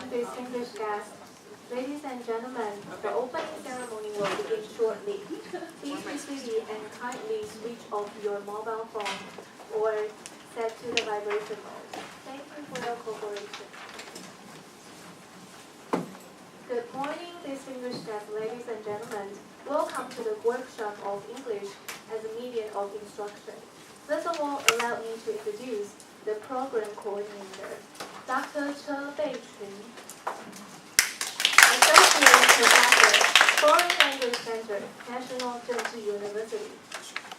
distinguished guests, ladies and gentlemen, the opening ceremony will begin shortly. Please be seated and kindly switch off your mobile phone or set to the vibration mode. Thank you for your cooperation. Good morning, distinguished guests, ladies and gentlemen. Welcome to the workshop of English as a medium of instruction. First of all, allow me to introduce the program coordinator, Dr. Cheryl Sheridan, Associate Professor, Foreign Language Center, National Zhengzhi University,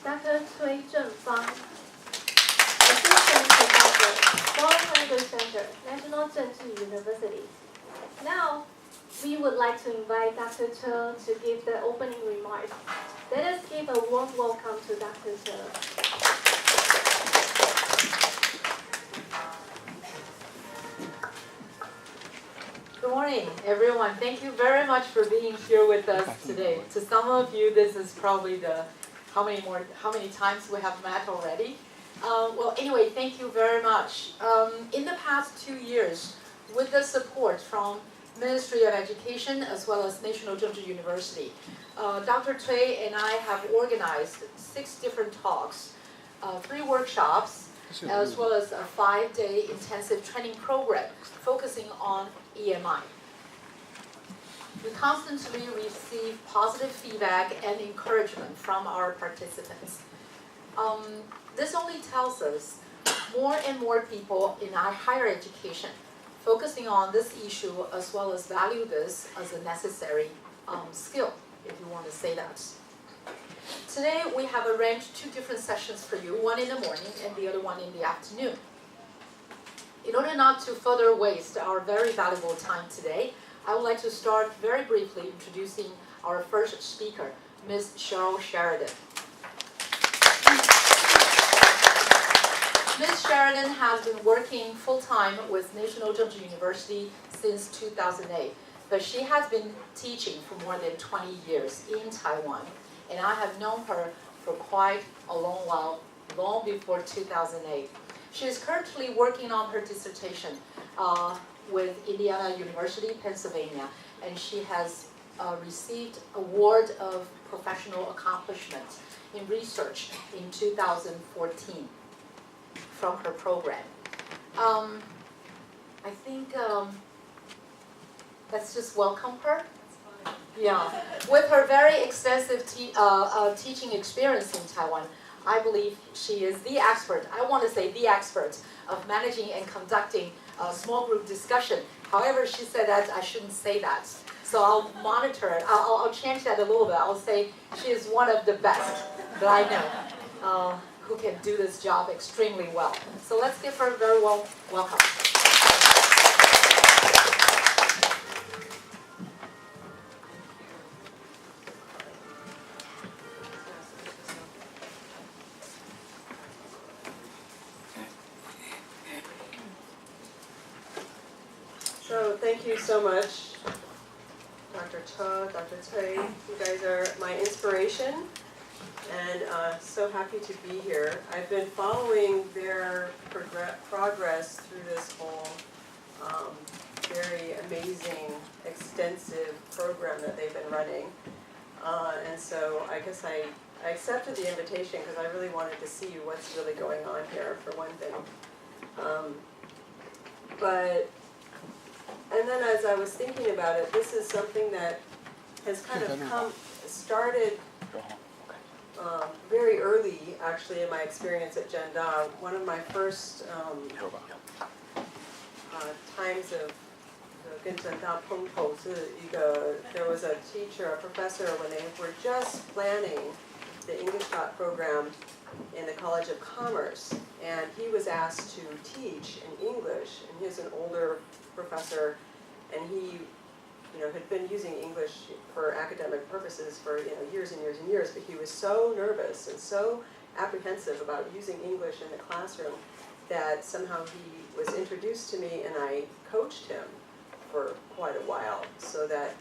Dr. Cui Zhenfang, Assistant Professor, Foreign Language Center, National Zhengzhi University. Now, we would like to invite Dr. Che to give the opening remarks. Let us give a warm welcome to Dr. Che. Good morning, everyone. Thank you very much for being here with us today. To some of you, this is probably the how many times we have met already. Well, anyway, thank you very much. In the past 2 years, with the support from Ministry of Education as well as National Zhengzhi University, Dr. Cui and I have organized 6 different talks, 3 workshops, as well as a 5-day intensive training program focusing on EMI. We constantly receive positive feedback and encouragement from our participants. This only tells us more and more people in our higher education focusing on this issue as well as value this as a necessary skill, if you want to say that. Today we have arranged 2 different sessions for you, one in the morning and the other one in the afternoon. In order not to further waste our very valuable time today, I would like to start very briefly introducing our first speaker, Ms. Cheryl Sheridan. Ms. Sheridan has been working full-time with National Zhengzhi University since 2008, but she has been teaching for more than 20 years in Taiwan, and I have known her for quite a long while, long before 2008. She is currently working on her dissertation with Indiana University, Pennsylvania, and she has received Award of Professional Accomplishment in Research in 2014. From her program. I think let's just welcome her. Yeah, with her very extensive teaching experience in Taiwan, I believe she is the expert, I want to say the expert, of managing and conducting a small group discussion. However, she said that I shouldn't say that. So I'll monitor it. I'll change that a little bit. I'll say she is one of the best that I know. Who can do this job extremely well. So let's give her a very warm welcome. So thank you so much, Dr. Che, Dr. Cui. You guys are my inspiration. And so happy to be here. I've been following their progress through this whole very amazing, extensive program that they've been running. And so I guess I accepted the invitation because I really wanted to see what's really going on here, for one thing. And then as I was thinking about it, this is something that has kind of started very early, actually, in my experience at Zhengda. One of my first times of跟Zhengda碰头是一个 there was a teacher, a professor, when they were just planning the English program in the College of Commerce, and he was asked to teach in English, and he was an older professor, and he had been using English for academic purposes for years and years and years, but he was so nervous and so apprehensive about using English in the classroom that somehow he was introduced to me, and I coached him for quite a while, so that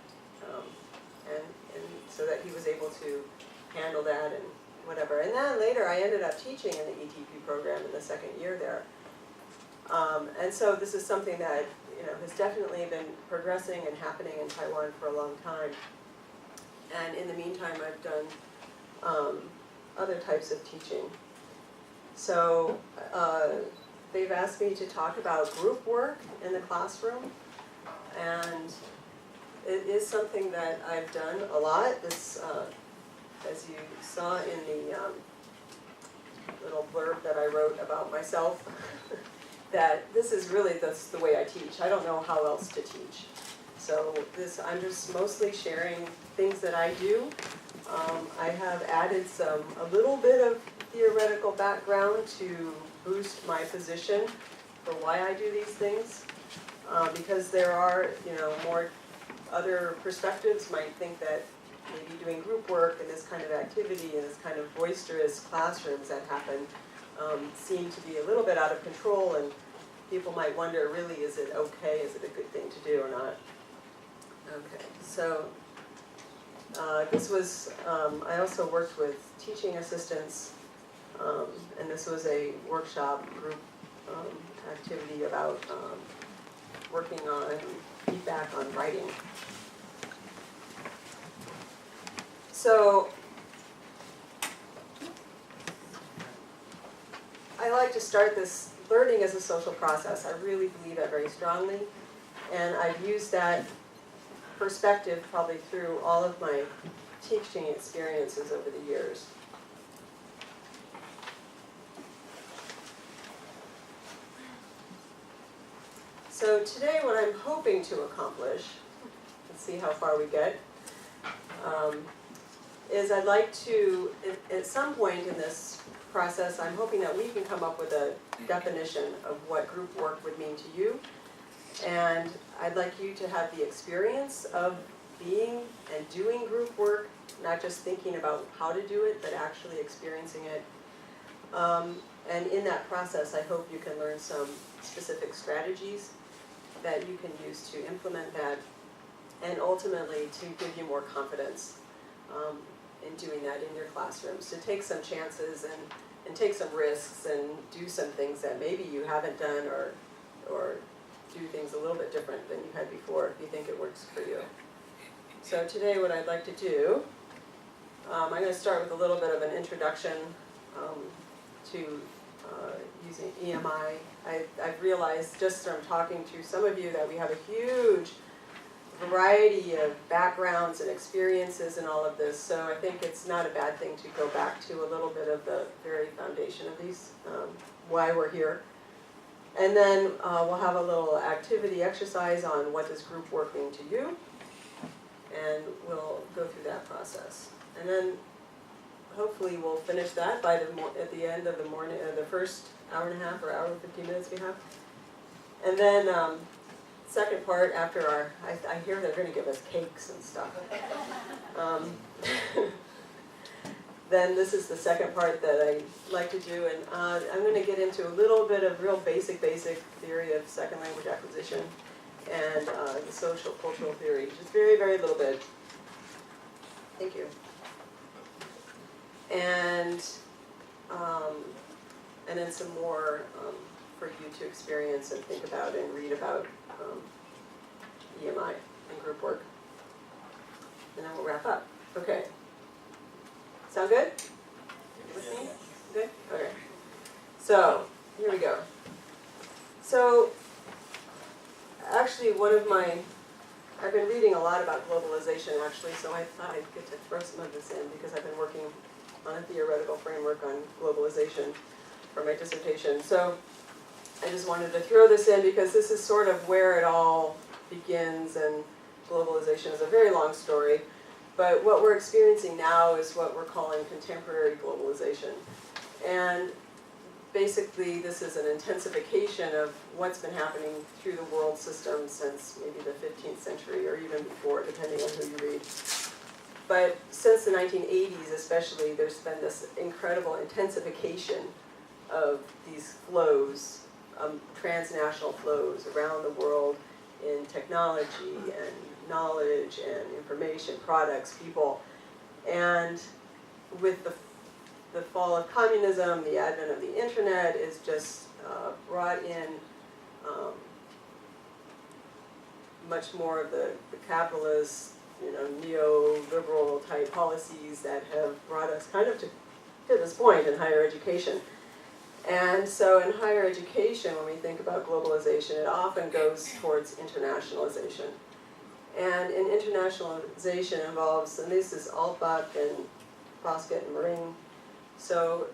so that he was able to handle that and whatever. And then later I ended up teaching in the ETP program in the 2nd year there. And so this is something that has definitely been progressing and happening in Taiwan for a long time. And in the meantime, I've done other types of teaching. So they've asked me to talk about group work in the classroom, and it is something that I've done a lot. This, as you saw in the little blurb that I wrote about myself, that this is really the way I teach. I don't know how else to teach. So I'm just mostly sharing things that I do. I have added a little bit of theoretical background to boost my position for why I do these things. Because there are, more other perspectives might think that maybe doing group work and this kind of activity and this kind of boisterous classrooms that happen seem to be a little bit out of control, and people might wonder, really, is it okay? Is it a good thing to do or not? Okay, so this was, I also worked with teaching assistants, and this was a workshop group activity about working on feedback on writing. So I like to start this learning as a social process. I really believe that very strongly, and I've used that perspective probably through all of my teaching experiences over the years. So today what I'm hoping to accomplish, let's see how far we get, is I'd like to, at some point in this process, I'm hoping that we can come up with a definition of what group work would mean to you. And I'd like you to have the experience of being and doing group work, not just thinking about how to do it, but actually experiencing it. And in that process, I hope you can learn some specific strategies that you can use to implement that, and ultimately to give you more confidence in doing that in your classrooms, to take some chances and take some risks and do some things that maybe you haven't done, or do things a little bit different than you had before if you think it works for you. So today what I'd like to do, I'm going to start with a little bit of an introduction to using EMI. I've realized just from talking to some of you that we have a huge variety of backgrounds and experiences in all of this, so I think it's not a bad thing to go back to a little bit of the very foundation of these, why we're here. And then we'll have a little activity exercise on what does group work mean to you, and we'll go through that process. And then hopefully we'll finish that by at the end of the morning, the first hour and a half or hour and 15 minutes we have. And then second part after our, I hear they're going to give us cakes and stuff. Then this is the second part that I like to do, and I'm going to get into a little bit of real basic theory of second language acquisition and the social cultural theory, just very, very little bit. Thank you. And then some more for you to experience and think about and read about EMI and group work. And then we'll wrap up. Okay. Sound good? With me? Good? Okay. So, here we go. So, actually I've been reading a lot about globalization actually, so I thought I'd get to throw some of this in because I've been working on a theoretical framework on globalization for my dissertation. So, I just wanted to throw this in because this is sort of where it all begins, and globalization is a very long story. But what we're experiencing now is what we're calling contemporary globalization. And basically this is an intensification of what's been happening through the world system since maybe the 15th century or even before, depending on who you read. But since the 1980s especially, there's been this incredible intensification of these flows, transnational flows around the world in technology and knowledge and information, products, people. And with the fall of communism, the advent of the internet is just brought in much more of the capitalist, neoliberal type policies that have brought us kind of to this point in higher education. And so in higher education, when we think about globalization, it often goes towards internationalization. And in internationalization involves, and this is Altbach and Foskett and Mering, so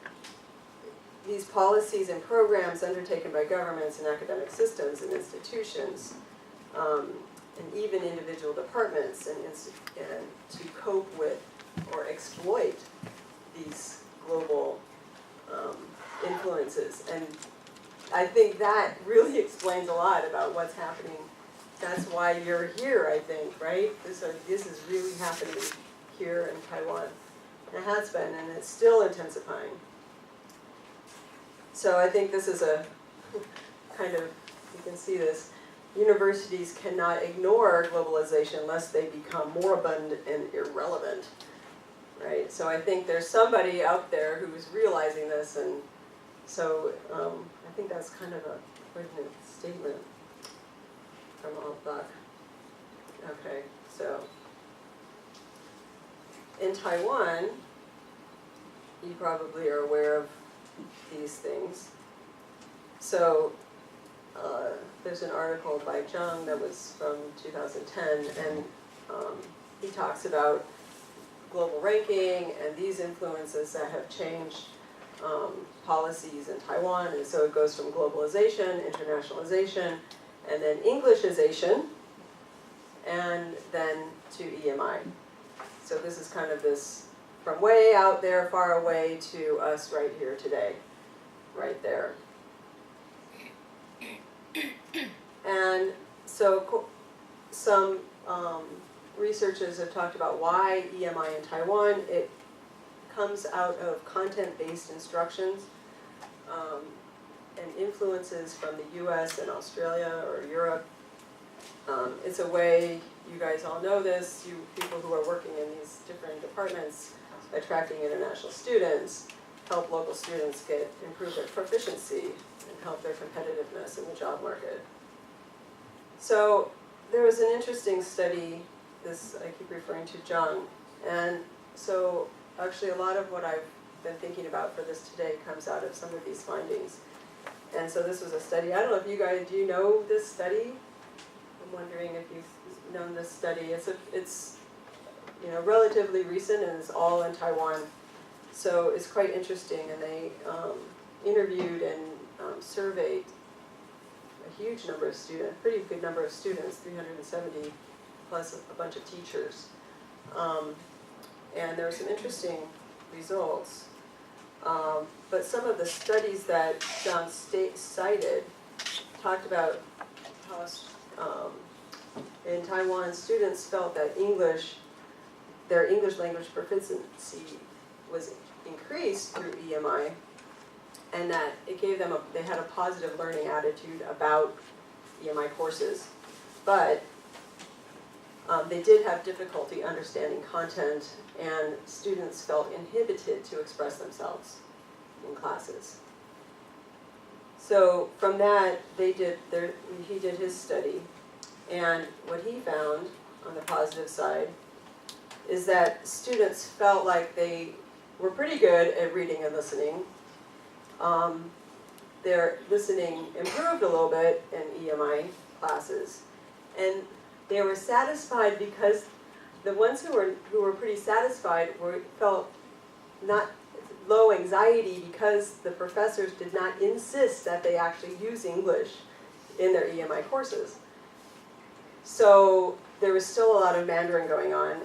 these policies and programs undertaken by governments and academic systems and institutions, and even individual departments, and to cope with or exploit these global influences. And I think that really explains a lot about what's happening. That's why you're here, I think, right? This is really happening here in Taiwan. And it has been, and it's still intensifying. So I think this is a kind of, you can see this, universities cannot ignore globalization unless they become moribund and irrelevant, right? So I think there's somebody out there who's realizing this, and so I think that's kind of a pertinent statement from Altbach. Okay, so in Taiwan, you probably are aware of these things. So there's an article by Zhang that was from 2010, and he talks about global ranking and these influences that have changed policies in Taiwan. And so it goes from globalization, internationalization, and then Englishization, and then to EMI. So this is kind of this from way out there, far away, to us right here today, right there. And so some researchers have talked about why EMI in Taiwan. It comes out of content-based instructions and influences from the US and Australia or Europe. It's a way, you guys all know this, you people who are working in these different departments, attracting international students, help local students improve their proficiency and help their competitiveness in the job market. So there was an interesting study, this I keep referring to Zhang, and so actually a lot of what I've been thinking about for this today comes out of some of these findings. And so this was a study, I don't know if you guys, do you know this study? I'm wondering if you've known this study. It's relatively recent, and it's all in Taiwan. So it's quite interesting, and they interviewed and surveyed a huge number of students, pretty good number of students, 370 plus a bunch of teachers. And there were some interesting results. But some of the studies that John cited talked about how in Taiwan students felt that their English language proficiency was increased through EMI, and that it gave them they had a positive learning attitude about EMI courses, but they did have difficulty understanding content, and students felt inhibited to express themselves in classes. So from that, he did his study, and what he found on the positive side is that students felt like they were pretty good at reading and listening. Their listening improved a little bit in EMI classes, and they were satisfied because the ones who were pretty satisfied felt not low anxiety because the professors did not insist that they actually use English in their EMI courses. So there was still a lot of Mandarin going on,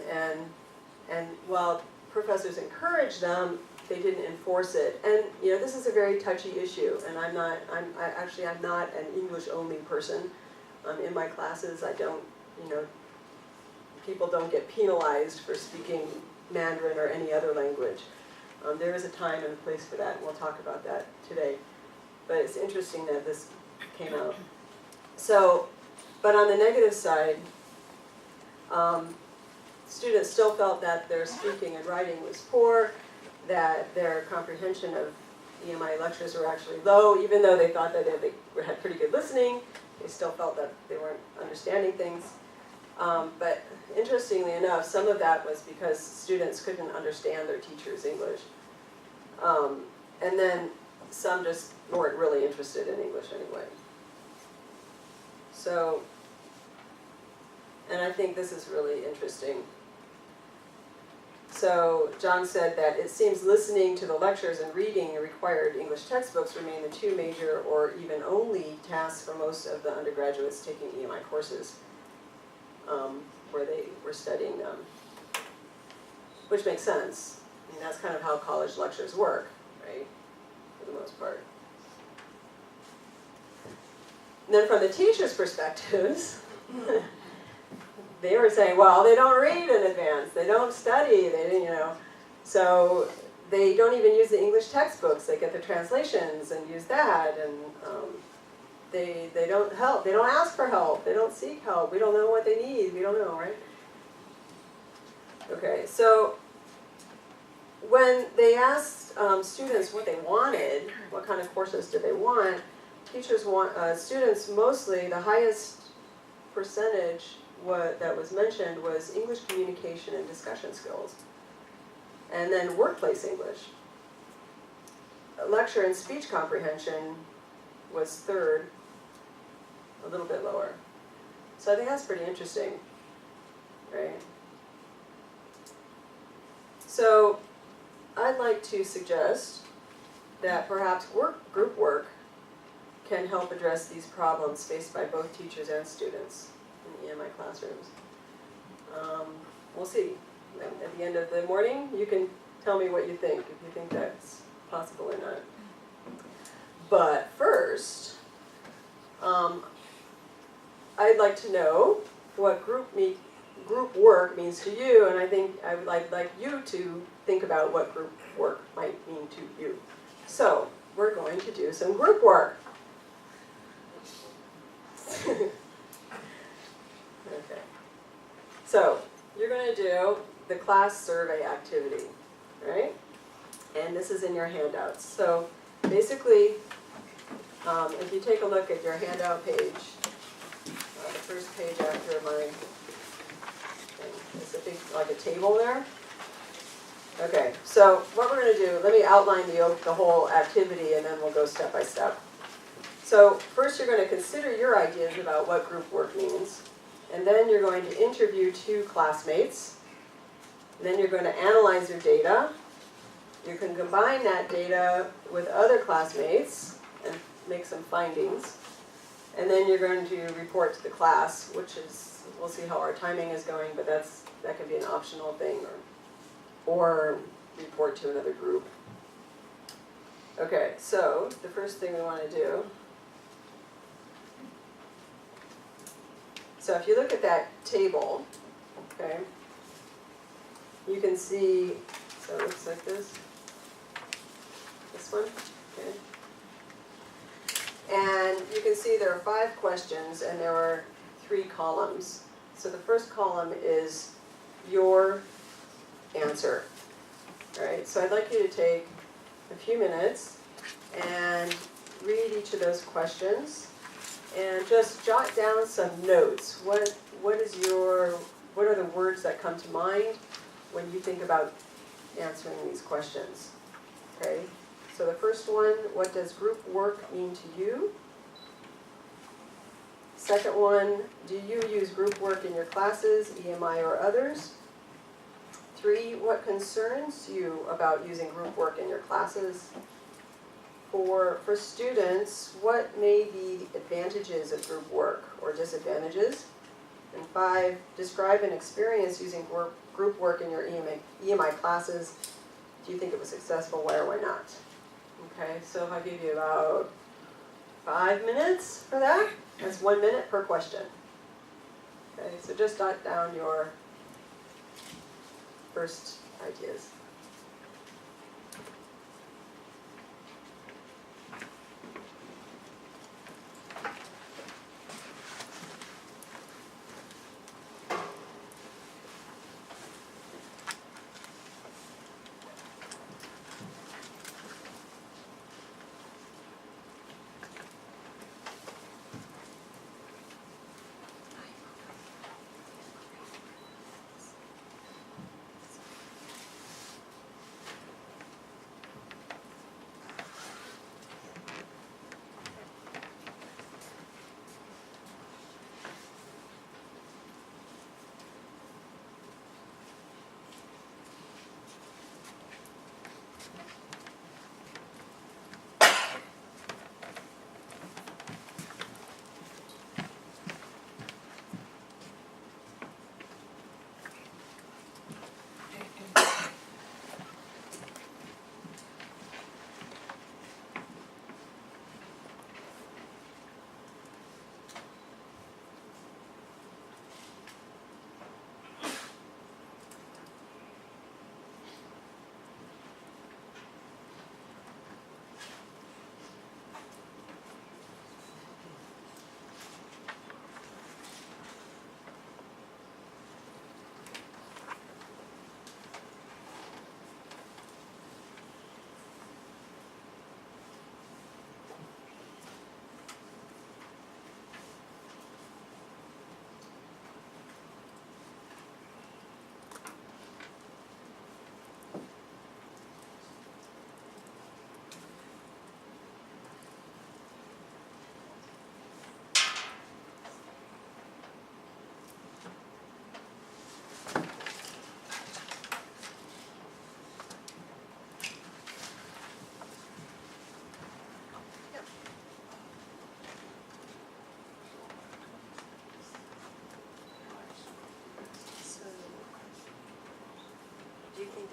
and while professors encouraged them, they didn't enforce it. And this is a very touchy issue, and I'm not an English-only person. In my classes, I don't, people don't get penalized for speaking Mandarin or any other language. There is a time and a place for that, and we'll talk about that today. But it's interesting that this came out. So, but on the negative side, students still felt that their speaking and writing was poor, that their comprehension of EMI lectures were actually low, even though they thought that they had pretty good listening. They still felt that they weren't understanding things. But interestingly enough, some of that was because students couldn't understand their teacher's English. And then some just weren't really interested in English anyway. So, and I think this is really interesting. So John said that it seems listening to the lectures and reading required English textbooks remain the two major or even only tasks for most of the undergraduates taking EMI courses, where they were studying them, which makes sense. I mean, that's kind of how college lectures work, right, for the most part. And then from the teachers' perspectives, they were saying, well, they don't read in advance, they don't study, they didn't, so they don't even use the English textbooks. They get the translations and use that, and they don't help, they don't ask for help, they don't seek help, we don't know what they need, we don't know, right? Okay, so when they asked students what they wanted, what kind of courses did they want, students mostly, the highest percentage that was mentioned was English communication and discussion skills, and then workplace English. Lecture and speech comprehension was third, a little bit lower. So I think that's pretty interesting, right? So I'd like to suggest that perhaps group work can help address these problems faced by both teachers and students in EMI classrooms. We'll see. At the end of the morning, you can tell me what you think, if you think that's possible or not. But first, I'd like to know what group work means to you, and I think I would like you to think about what group work might mean to you. So, we're going to do some group work. Okay. So, you're going to do the class survey activity, right? And this is in your handouts. So, basically, if you take a look at your handout page, the first page after my thing, it's a big, like a table there. Okay, so what we're going to do, let me outline the whole activity and then we'll go step by step. So first you're going to consider your ideas about what group work means, and then you're going to interview 2 classmates, and then you're going to analyze your data. You can combine that data with other classmates and make some findings, and then you're going to report to the class, which is, we'll see how our timing is going, but that can be an optional thing, or report to another group. Okay, so the first thing we want to do, so if you look at that table, okay, you can see, so it looks like this one, okay. And you can see there are 5 questions and there are 3 columns. So the first column is your answer, right? So I'd like you to take a few minutes and read each of those questions and just jot down some notes. What are the words that come to mind when you think about answering these questions? Okay, so the first one, what does group work mean to you? Second one, do you use group work in your classes, EMI or others? 3, what concerns you about using group work in your classes? 4, for students, what may be the advantages of group work or disadvantages? And 5, describe an experience using group work in your EMI classes. Do you think it was successful? Why or why not? Okay, so if I give you about 5 minutes for that, that's 1 minute per question. Okay, so just jot down your first ideas.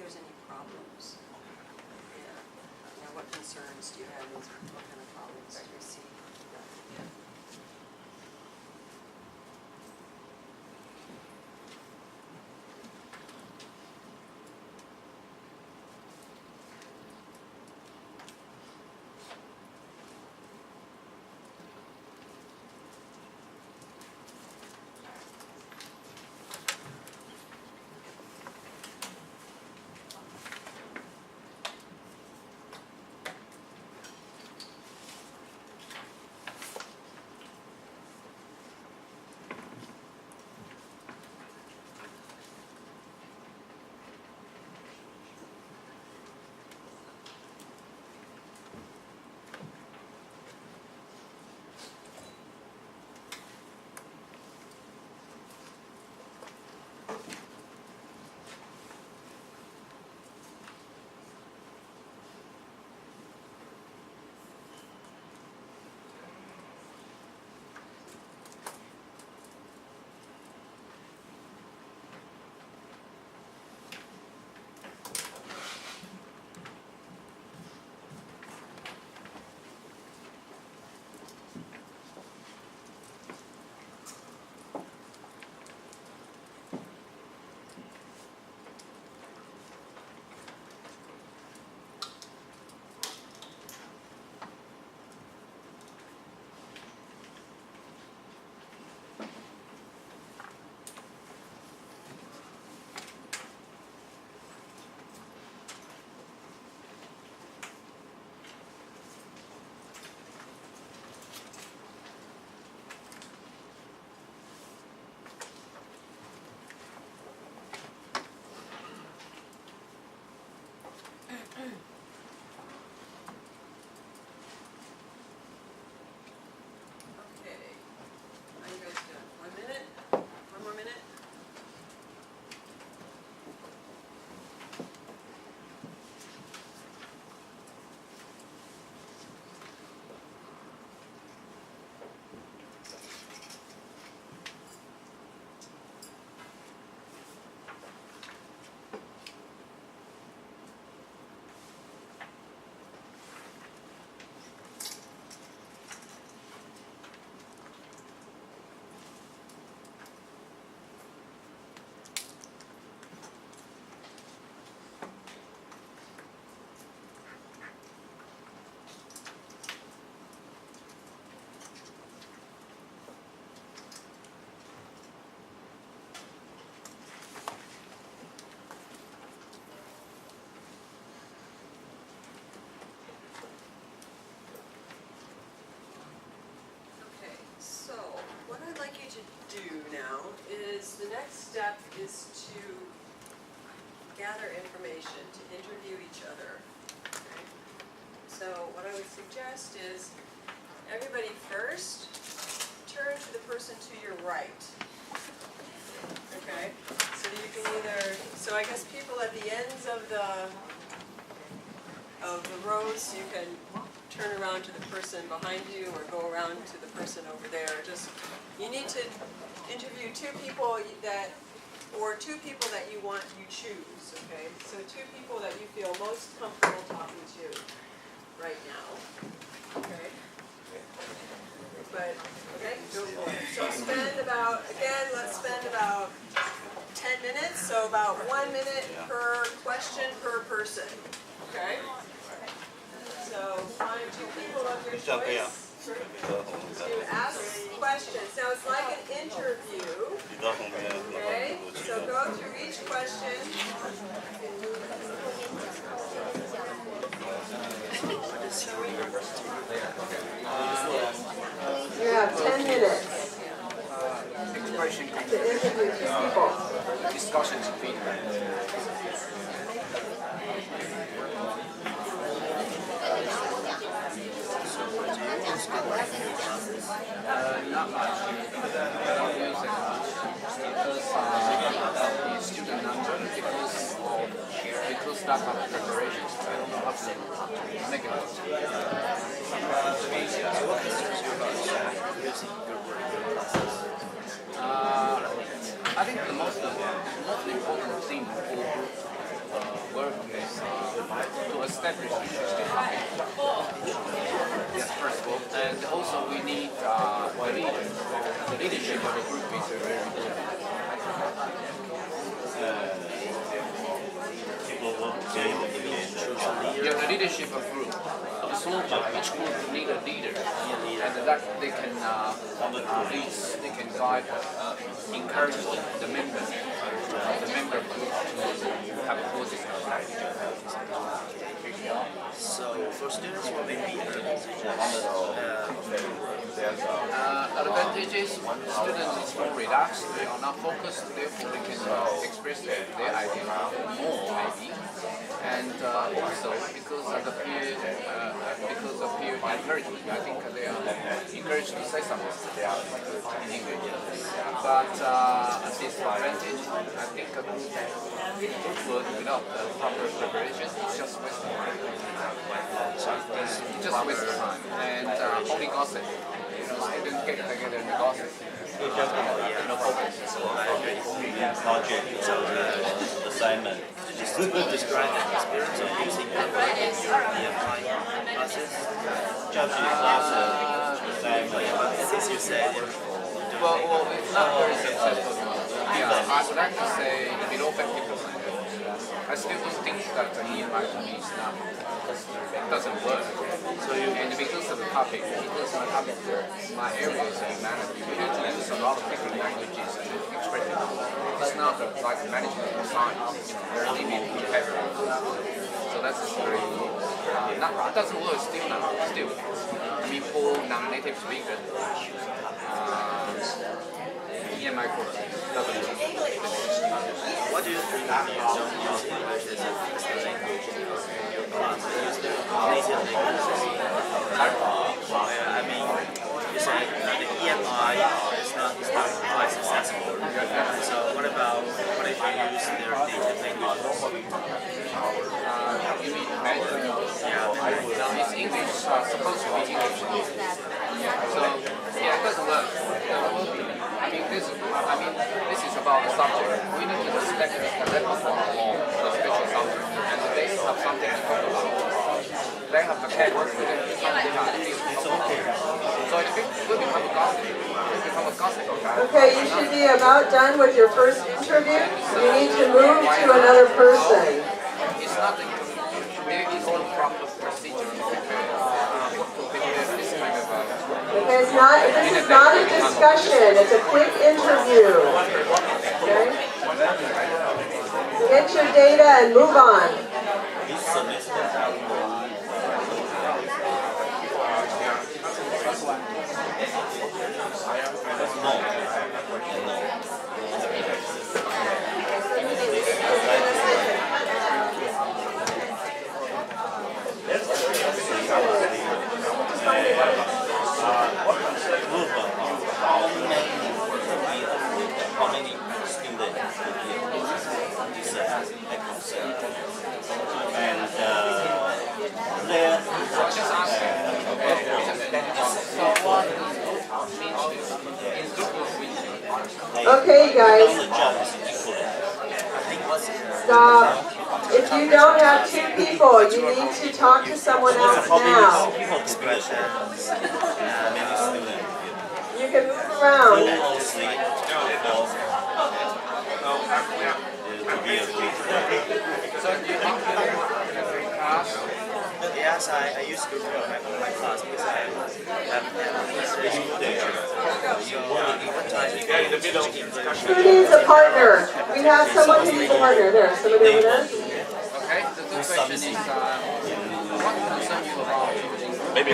there's any problems. Yeah. What concerns do you have? What kind of problems do you see? Yeah. The next step is to gather information, to interview each other. Okay? So what I would suggest is everybody first turn to the person to your right. Okay? So you can either, so I guess people at the ends of the rows, you can turn around to the person behind you or go around to the person over there. Just, you need to interview two people that you want, you choose, okay? So two people that you feel most comfortable talking to right now, okay? But, okay, go for it. So spend about, again, let's spend about 10 minutes, so about 1 minute per question per person, okay? So find two people of your choice to ask questions. Now it's like an interview, okay? So go through each question. You have 10 minutes to interview two people. Discussions and feedback. Not much. I don't use it much because student number, because staff have preparations. I don't know how to make it work. What concerns you about using good word process? I think the most important thing for all groups work is to establish interesting topics. Yes, first of all, and also we need the leader. The leadership of the group is very important. Yeah, the leadership of group. It's all about each group need a leader, and that they can lead, they can guide, encourage the member group to have a positive attitude. So for students who may be advantages, students is more relaxed, they are not focused, therefore they can express their idea more maybe. And also because of the peer encouragement, I think they are encouraged to say something in English. But disadvantage, I think a group work without proper preparation is just waste of time. Just waste of time. And only gossip. Students get together and gossip. No focus. project assignment. Just describe the experience of using the classes. As you said, Well, it's not very successful. Yeah, I would like to say below 50%. I still don't think that the EMI to me is not, it doesn't work. And because of the topic, my area is humanity. We need to use a lot of different languages and expressions. It's not like management or science, very limited vocabulary. So that's very, it doesn't work still now, still. I mean, for non-native speakers, EMI course doesn't work. what do you think you don't use English as a language in your class? Use the native language. I mean, you said the EMI is not quite successful. So what if you use their native language? You mean Mandarin? Yeah. Now it's English, supposed to be English. So, yeah, it doesn't work. I mean, this is about the subject. We need to respect the repertoire of the special subject. And they have something to talk about. They have the category within the subject. It's okay. So it will become a gossip. Okay, you should be about done with your first interview. You need to move to another person. It's not the there is no proper procedure to prepare this kind of Okay, this is not a discussion, it's a quick interview. Okay? Get your data and move on. How many students and there Okay, guys. Stop. If you don't have two people, you need to talk to someone else now. You can move around. Yes, I used to go my class because I have administration there. So one time you get Who needs a partner? We have someone who needs a partner. There, somebody over there. Okay, the good question is, what concern you about choosing? maybe.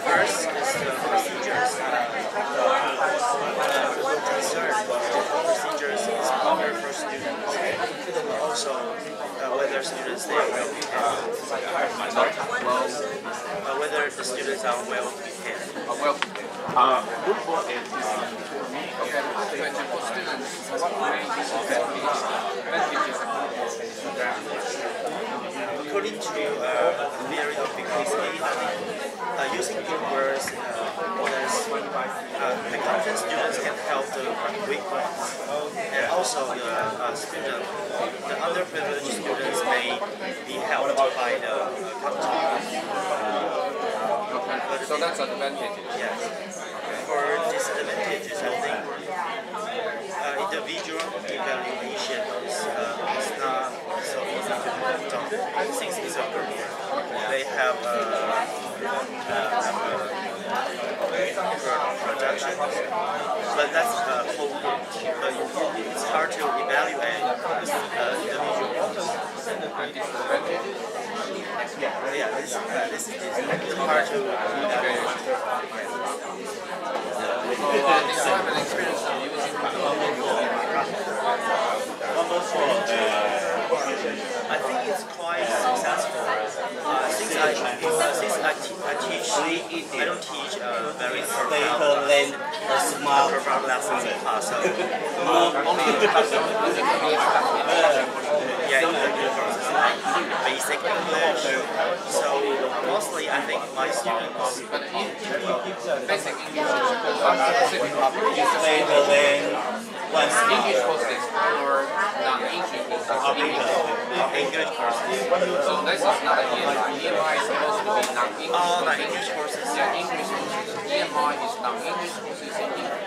First is the procedures. One concern for procedures is proper for students. Also, whether students they are well prepared. Whether the students are well prepared. Okay, question for students, what may be advantages of program? According to theory of linguistics, using good words, the content students can help the weak ones. And also student, the underprivileged students may be helped by the company. So that's advantage. Yes. For disadvantages, I think individual evaluation is not so easy to done since it's a group. They have production, but that's the whole group. But it's hard to evaluate individual. Yeah, this is hard to evaluate. Describe an experience of using I think it's quite successful. Since I teach, I don't teach very profound lessons in class. Yeah, the courses like basic English. So mostly, I think my students basic English specific English courses or non-English English courses. So this is not an EMI. EMI is supposed to be non-English. All non-English courses. Yeah, English courses. EMI is non-English courses in English.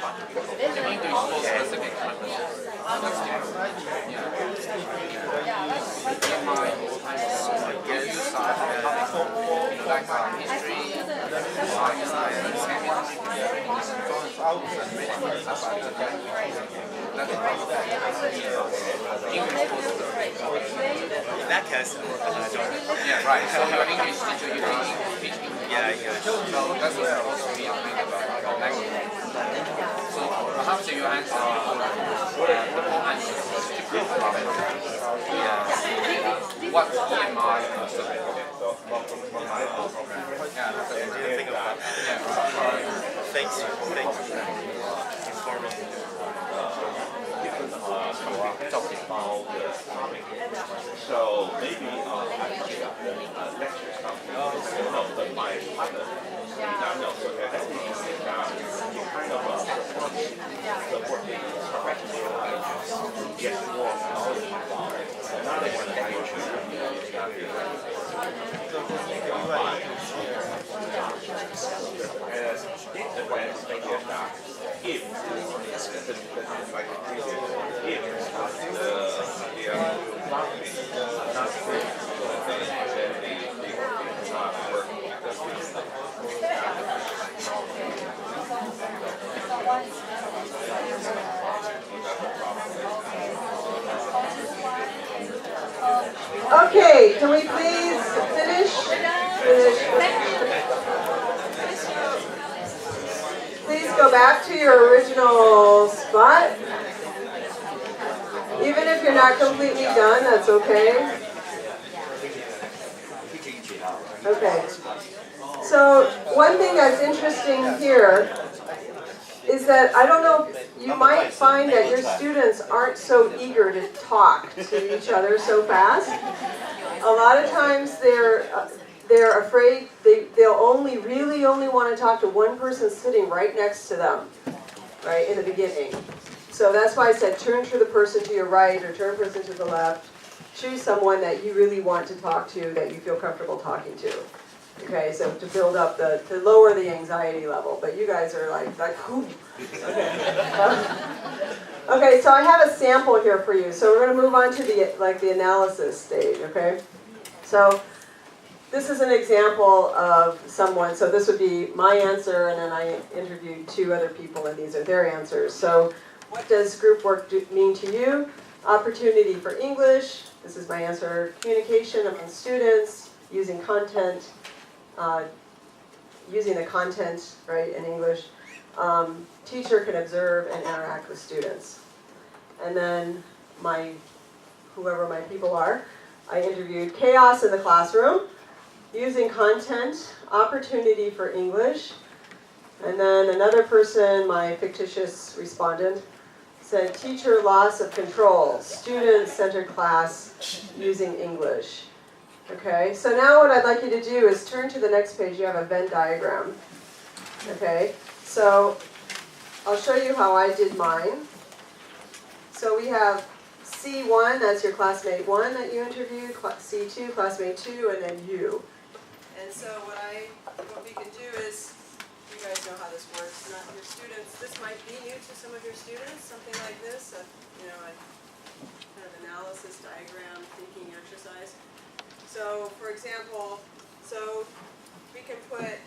The English course specific purpose. That's different. Yeah. EMI is kind of you use like history, science, chemistry, English courses. In that case, Yeah, right. So your English teacher, you teach English. yeah, English. So that's supposed to be a bit of language. So perhaps you answer the whole answer. Yeah. What EMI is the Do you think about that? Thanks. Informal. Talking about the topic. So maybe lectures but my partner also has kind of the working professional and get more knowledge about it. Another one that I Okay, can we please finish? Please go back to your original spot. Even if you're not completely done, that's okay. Okay. So one thing that's interesting here is that I don't know, you might find that your students aren't so eager to talk to each other so fast. A lot of times they're afraid they'll really only want to talk to one person sitting right next to them, right, in the beginning. So that's why I said turn to the person to your right or turn the person to the left. Choose someone that you really want to talk to, that you feel comfortable talking to. Okay, so to build up to lower the anxiety level, but you guys are like whew. Okay. Okay, so I have a sample here for you. So we're going to move on to the analysis stage, okay? So this is an example of someone, so this would be my answer, and then I interviewed 2 other people, and these are their answers. So what does group work mean to you? Opportunity for English, this is my answer. Communication among students, using content, using the content, right, in English. Teacher can observe and interact with students. And then whoever my people are, I interviewed chaos in the classroom, using content, opportunity for English. And then another person, my fictitious respondent, said teacher loss of control, student-centered class using English. Okay, so now what I'd like you to do is turn to the next page. You have a Venn diagram. Okay, so I'll show you how I did mine. So we have C1, that's your classmate 1 that you interviewed, C2, classmate 2, and then you. And so what we can do is, you guys know how this works, not your students, this might be new to some of your students, something like this, a kind of analysis diagram thinking exercise. So for example, so we can put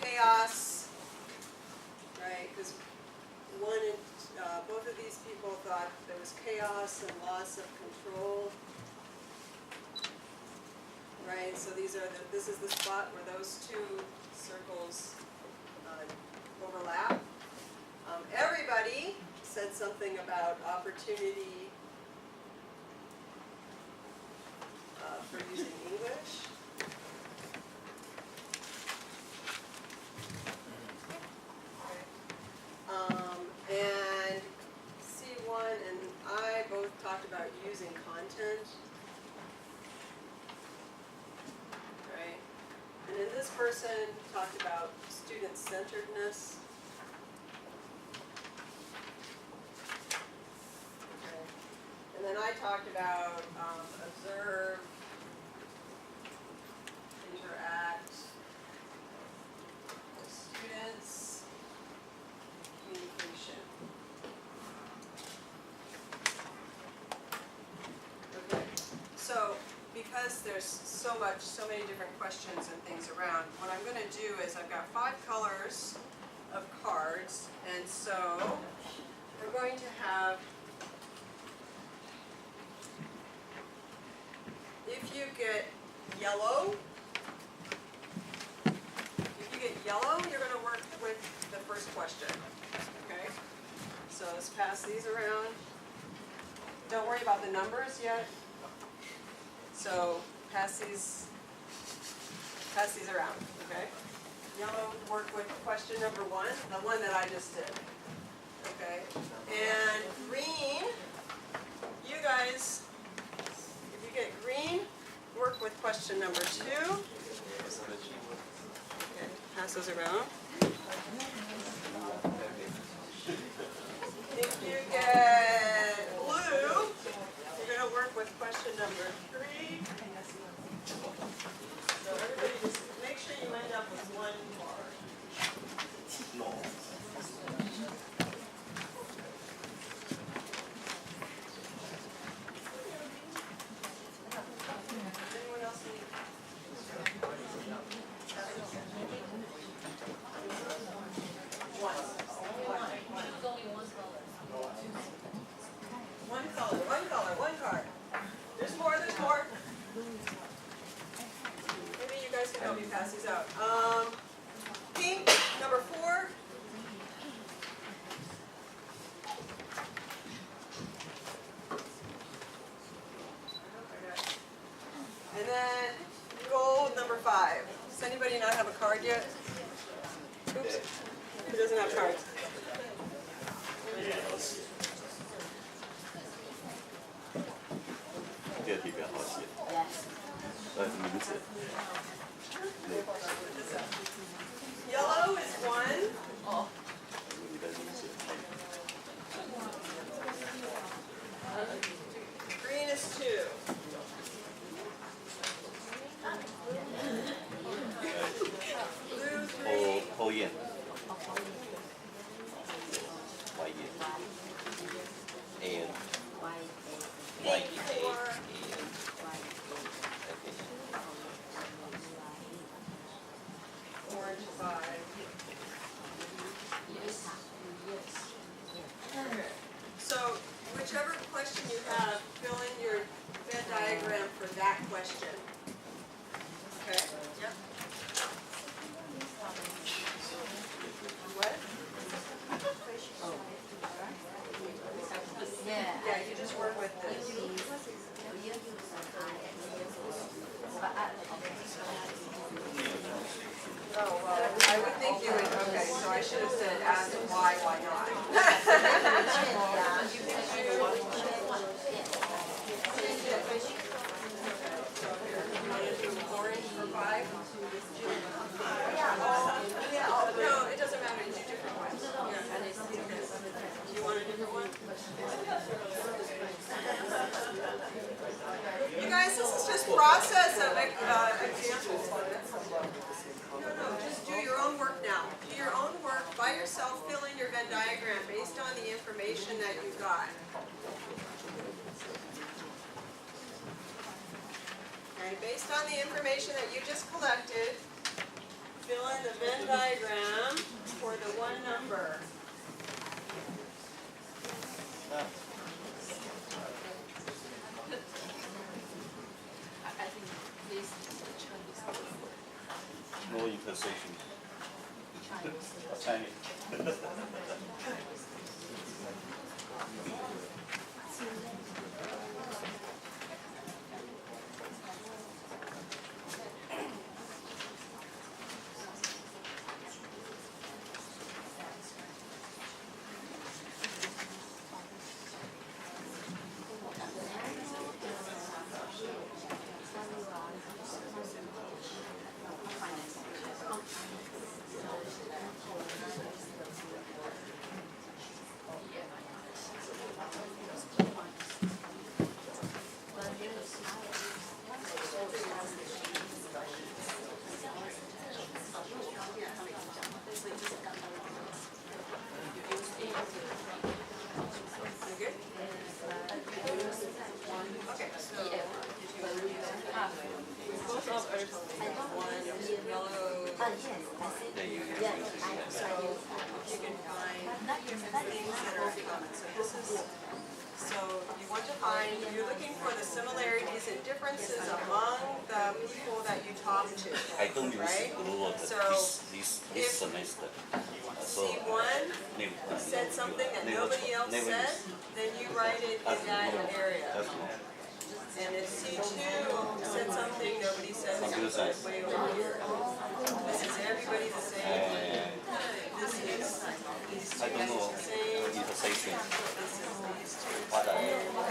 chaos, right? Because both of these people thought there was chaos and loss of control, right? So this is the spot where those two circles overlap. Everybody said something about opportunity for using English. And C1 and I both talked about using content. Right? And then this person talked about student-centeredness. Okay. And then I talked about observe, interact with students, communication. Okay, so because there's so many different questions and things around, what I'm going to do is I've got 5 colors of cards, and so we're going to have, if you get yellow, you're going to work with the first question. Okay? So let's pass these around. Don't worry about the numbers yet. So pass these around. Okay? Yellow, work with question number 1, the one that I just did. Okay? And green, you guys, if you get green, work with question number 2. Okay, pass those around. If you get blue, you're going to work with question number 3. So everybody just make sure you end up with 1 card. Anyone else need? One card. There's more. Maybe you guys can help me pass these out. Pink, number 4. And then gold, number 5. Does anybody not have a card yet? Oops. Who doesn't have cards? Yellow is 1. Green is 2. Blue 3. 后砚 and Pink 4. Orange 5. Okay. So whichever question you have, fill in your Venn diagram for that question. Okay? Yep. What? Yeah, you just work with this. Oh, well, I would think you would, okay, so I should have said ask why not? You want to do orange for 5? No, it doesn't matter, you do different ones. by yourself, fill in your Venn diagram based on the information that you got. Okay, based on the information that you just collected, fill in the Venn diagram for the one number. No intersection. Chinese. You're looking for the similarities and differences among the people that you talk to. I don't use right? glue So this if semester. C1 said something that nobody else said, then you write it in that area. And if C2 said something nobody said, you put it way over here. This is everybody the same. This is these two I don't know the same. intersection. This is these two. What I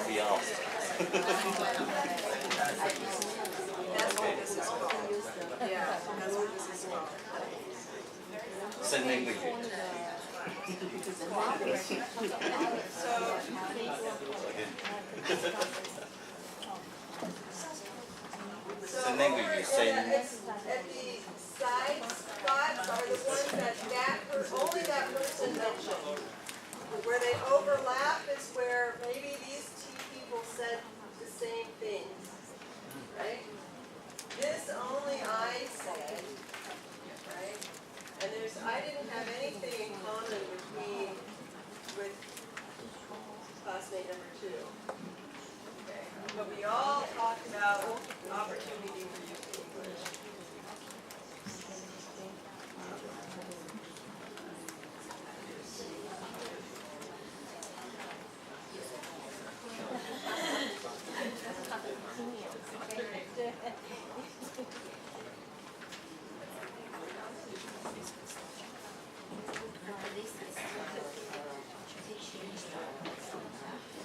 feel out. That's what this is called. Yeah, that's what this is called. Same language. Same language, same. At the side spots are the ones that only that person mentioned. Where they overlap is where maybe these two people said the same things, right? This only I said, right? And I didn't have anything in common with classmate number 2. Okay, but we all talked about opportunity for use of English.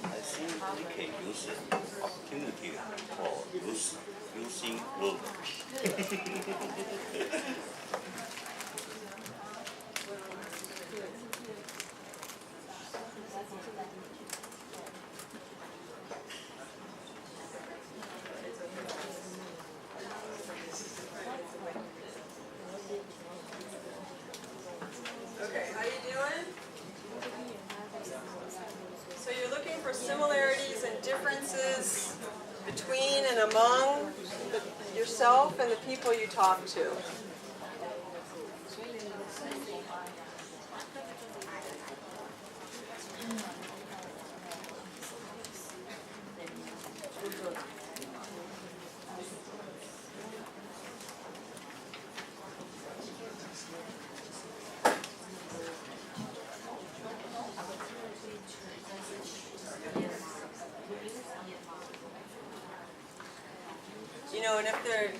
I think we can use opportunity for using glue. Okay, how you doing? So you're looking for similarities and differences between and among yourself and the people you talk to. You know, and if they're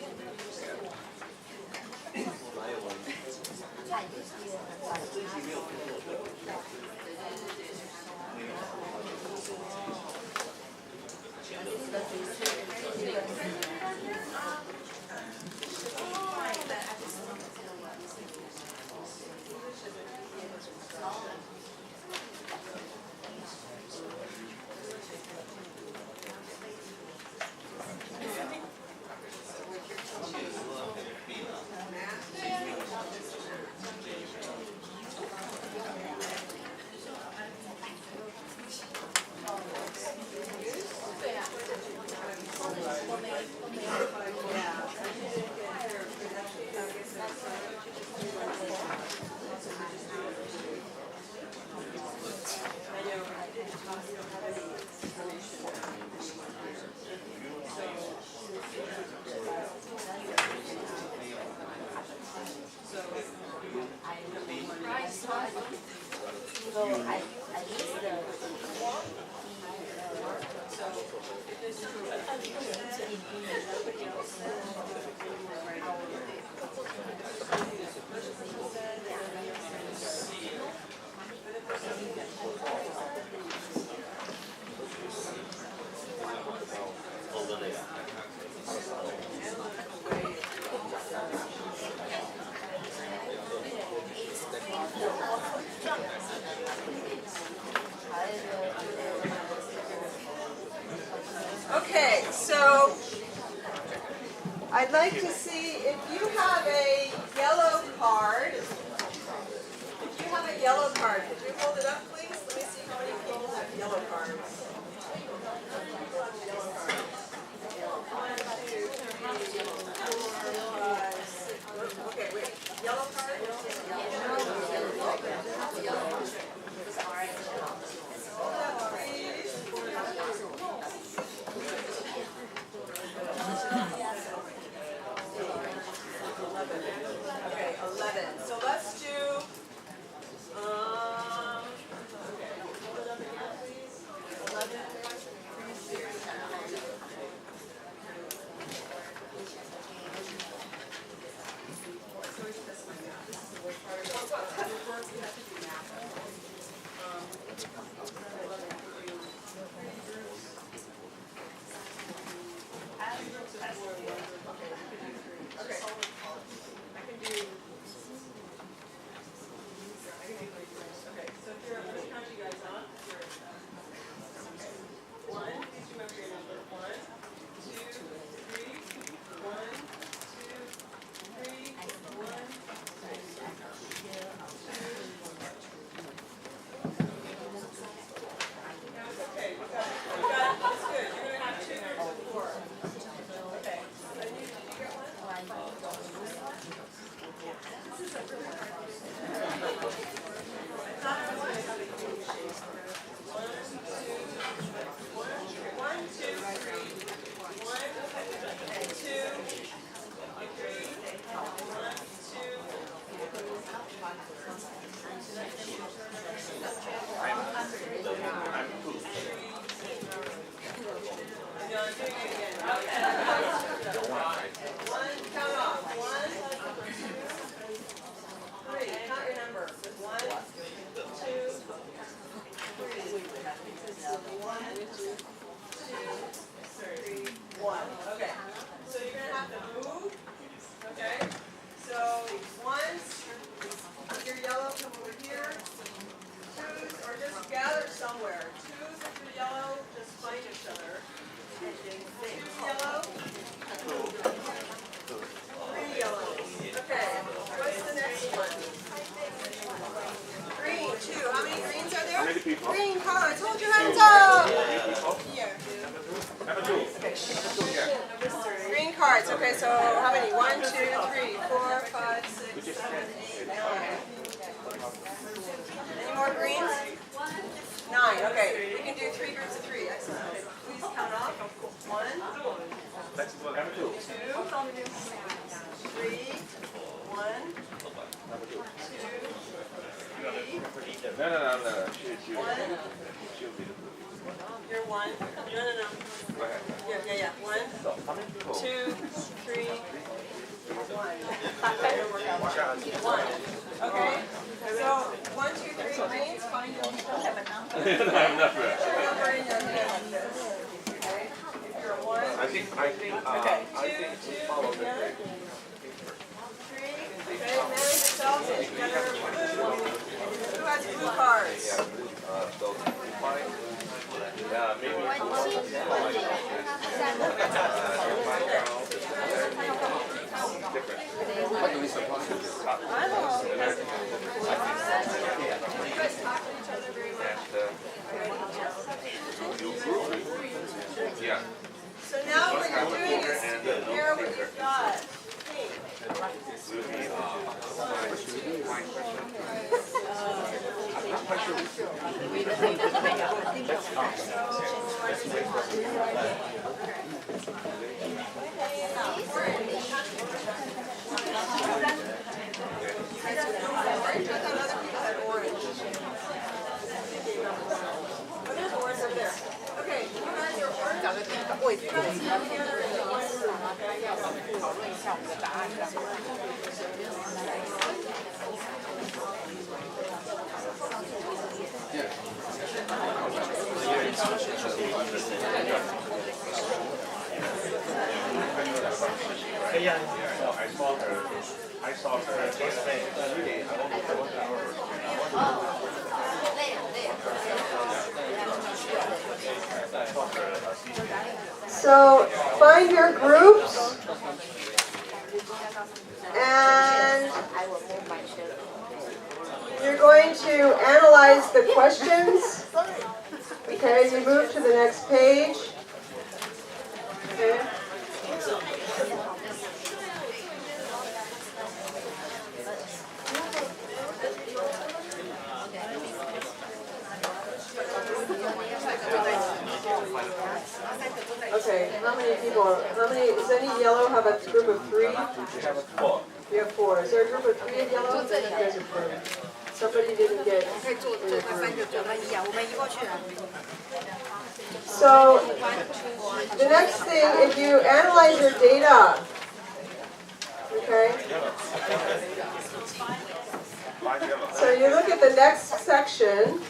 Okay, so I'd like to see if you have a yellow card. If you have a yellow card, could you hold it up, please? Let me see how many people have yellow cards. Yellow cards. 1, 2, 3, 4, 5, 6. Okay, wait. Yellow card? Hold it up, please. Okay, 11. So let's do, okay, hold it up again, please. 11. Green cards, hold your hands up! Here. Green cards, okay, so how many? 1, 2, 3, 4, 5, 6, 7, 8, 9. Any more greens? 9, okay. We can do 3 groups of 3. Excellent. Okay, please count off. 1, 2, 3, 1, 2, 3. No. You're 1. No. Go ahead. Yeah. 1, So, how many people? 2, 3, 1. It'll work out. 1. Okay. So 1, 2, 3 greens. Find your number in your hand. Okay. If you're a 1. I think. Okay. I think 2, follow the together. grid. 3. Okay. Manage yourselves together. Blue. Who has blue cards? So, fine. Yeah, maybe. What do we suppose? I don't know. You guys talk to each other very much. Yeah. So now what you're doing is compare what you've got. I thought other people had orange. I saw her So find your groups and you're going to analyze the questions. Okay, you move to the next page. Okay. Okay, how many people, does any yellow have a group of 3? You have 4. Is there a group of 3 in yellow? Then you guys are 4. Somebody didn't get in a group. So, the next thing, if you analyze your data, okay? So you look at the next section.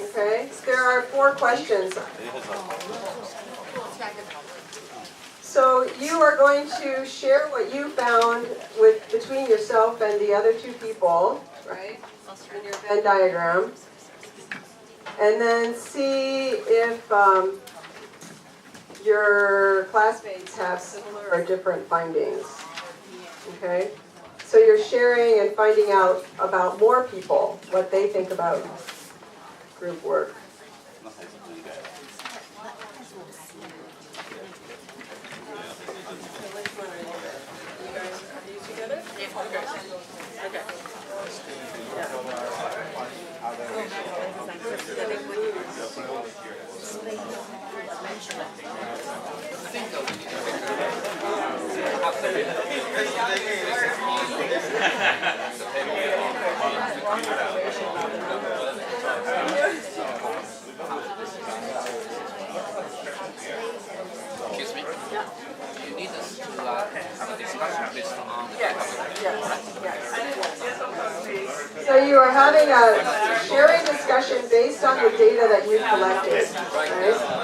Okay, there are 4 questions. So you are going to share what you found between yourself and the other 2 people, right, in your Venn diagram. And then see if your classmates have similar or different findings. Okay, so you're sharing and finding out about more people, what they think about group work. Excuse me? You need us to have a discussion based on So you are having a sharing discussion based on the data that you collected, right?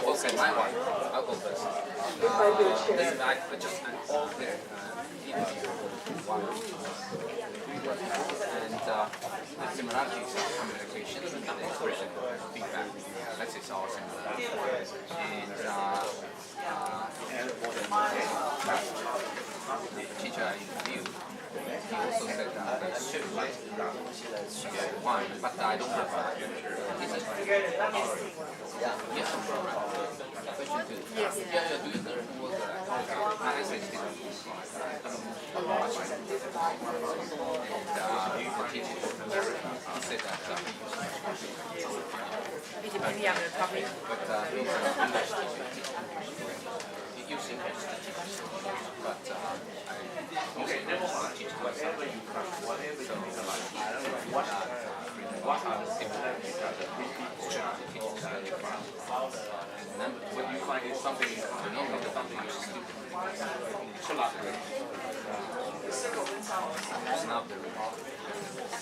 Okay, my one. I'll go first. This is I just all there. And the similarities of communication and the expression of feedback. Let's say it's all similar. And the teacher I interviewed, he also said that I should like one, but I don't have yes. Question 2. Yes. Yeah, do you learn what my answer is different. And the teacher said that using English to teach, but I also teach myself. So and when you find something you know about something you still it's not very hard.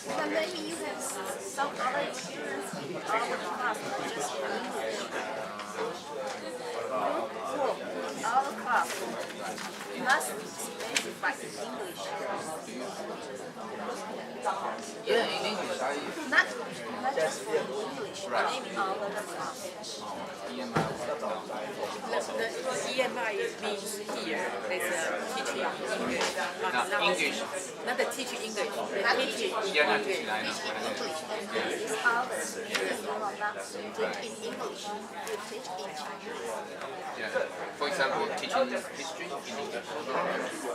But maybe you have some other experience in other class, just English. Our class must specify English. Yeah, in English Not just for English, but maybe other class. The EMI means here is teaching English, English. not the teaching English, the Not teaching Yeah, not teaching, I know. Teach in English, and these others, if you are not teach in English, you teach in Chinese. Yeah. For example, teaching history in English.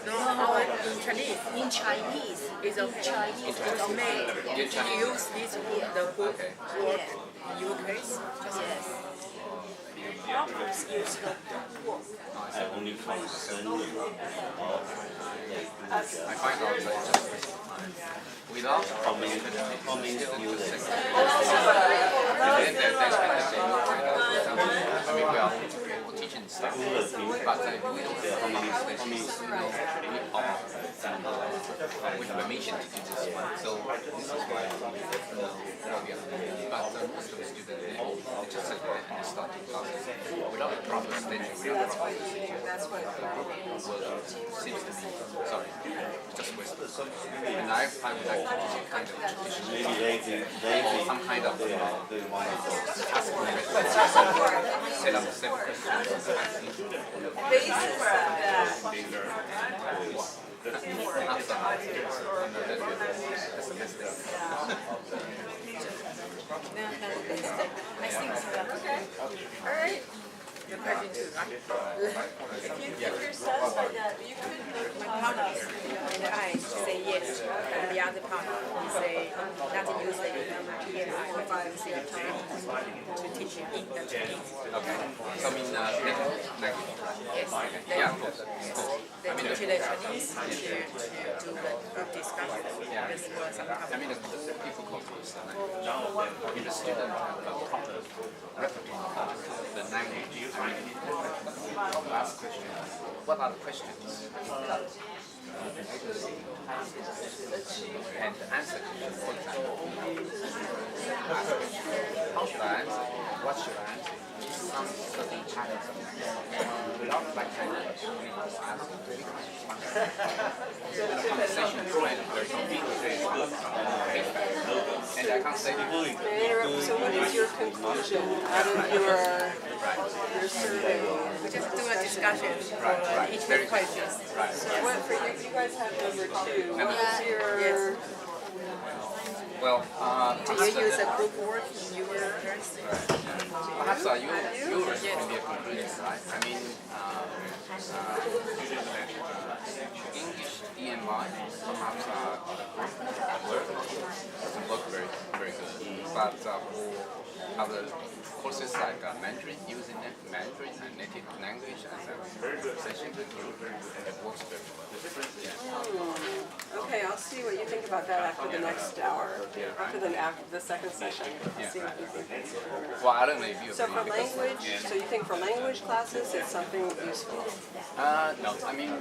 No, in Chinese. In Chinese, It's a Chinese it's made. In Chinese. Use this word, the word Okay. in your case. yes. Problems use the word. 你考生了，然后 I find out that just without how many students? and then there's kind of I mean, we are teaching stuff, but we don't have we have a mission to do this one, so this is why but most of the students they just sit there and start to classes without a proper schedule, without a proper procedure. That's what Seems to be sorry, just wasted. And I would like to do kind of traditional or some kind of task set up 7 questions. basis of that. That's the best thing. I think so. Okay. All right. Your question too, right? If you're satisfied that you could My partner and I say yes, and the other partner say not using PMI to teach in the Chinese. Okay. So I mean, language. Yes, Yeah, of course. they teach the Chinese to do the group discussion. This was some I mean, the difficult is that if the student have a proper repertoire of the language, I mean, ask questions. What are the questions? And answer questions, for example. Ask questions. How should I answer? What should I answer? Some certain patterns of language. Without that kind of question, we must ask three questions. The conversation trend, there's no big and I can't say So what is your conclusion out of your survey? We just do a discussion for each Very question. Right. So what for you guys have number 2. What is your Well, Do you use a group work in your learning? perhaps yours can be a conclusion, right? I mean, English EMI perhaps doesn't work very, very good. But for other courses like Mandarin, using Mandarin and native language as a session, it works very well. Okay, I'll see what you think about that after the next hour. After the second session. See what you think. Well, I don't know if you So agree for because- language, so you think for language classes it's something useful? No, I mean,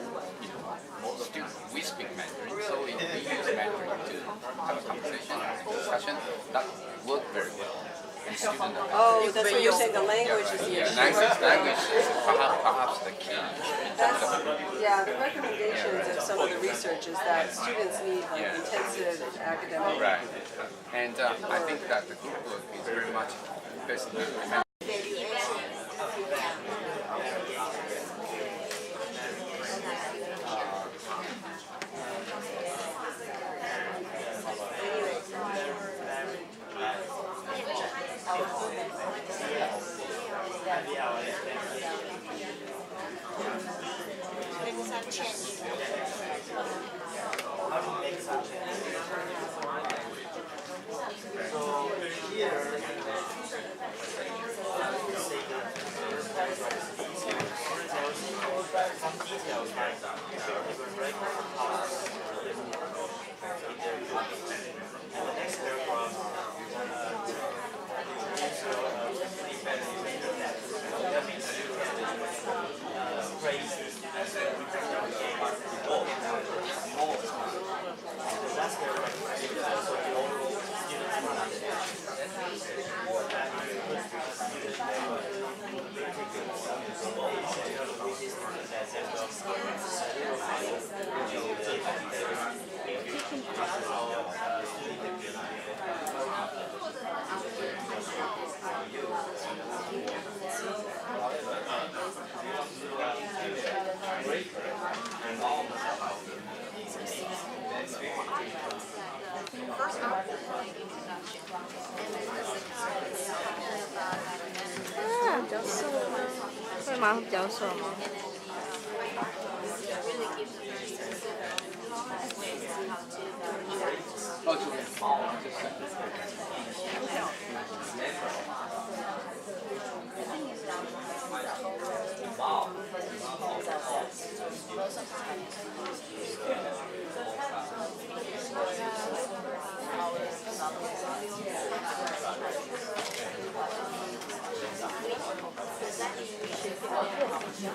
most students, we speak Mandarin, so if we use Mandarin to have a conversation, discussion, that works very well. And students Oh, that's what you're saying, the language is the issue. language is perhaps the key. That's, yeah, the recommendations of some of the research is that students need like intensive academic. Right. And I think that the group work is very much based on I'm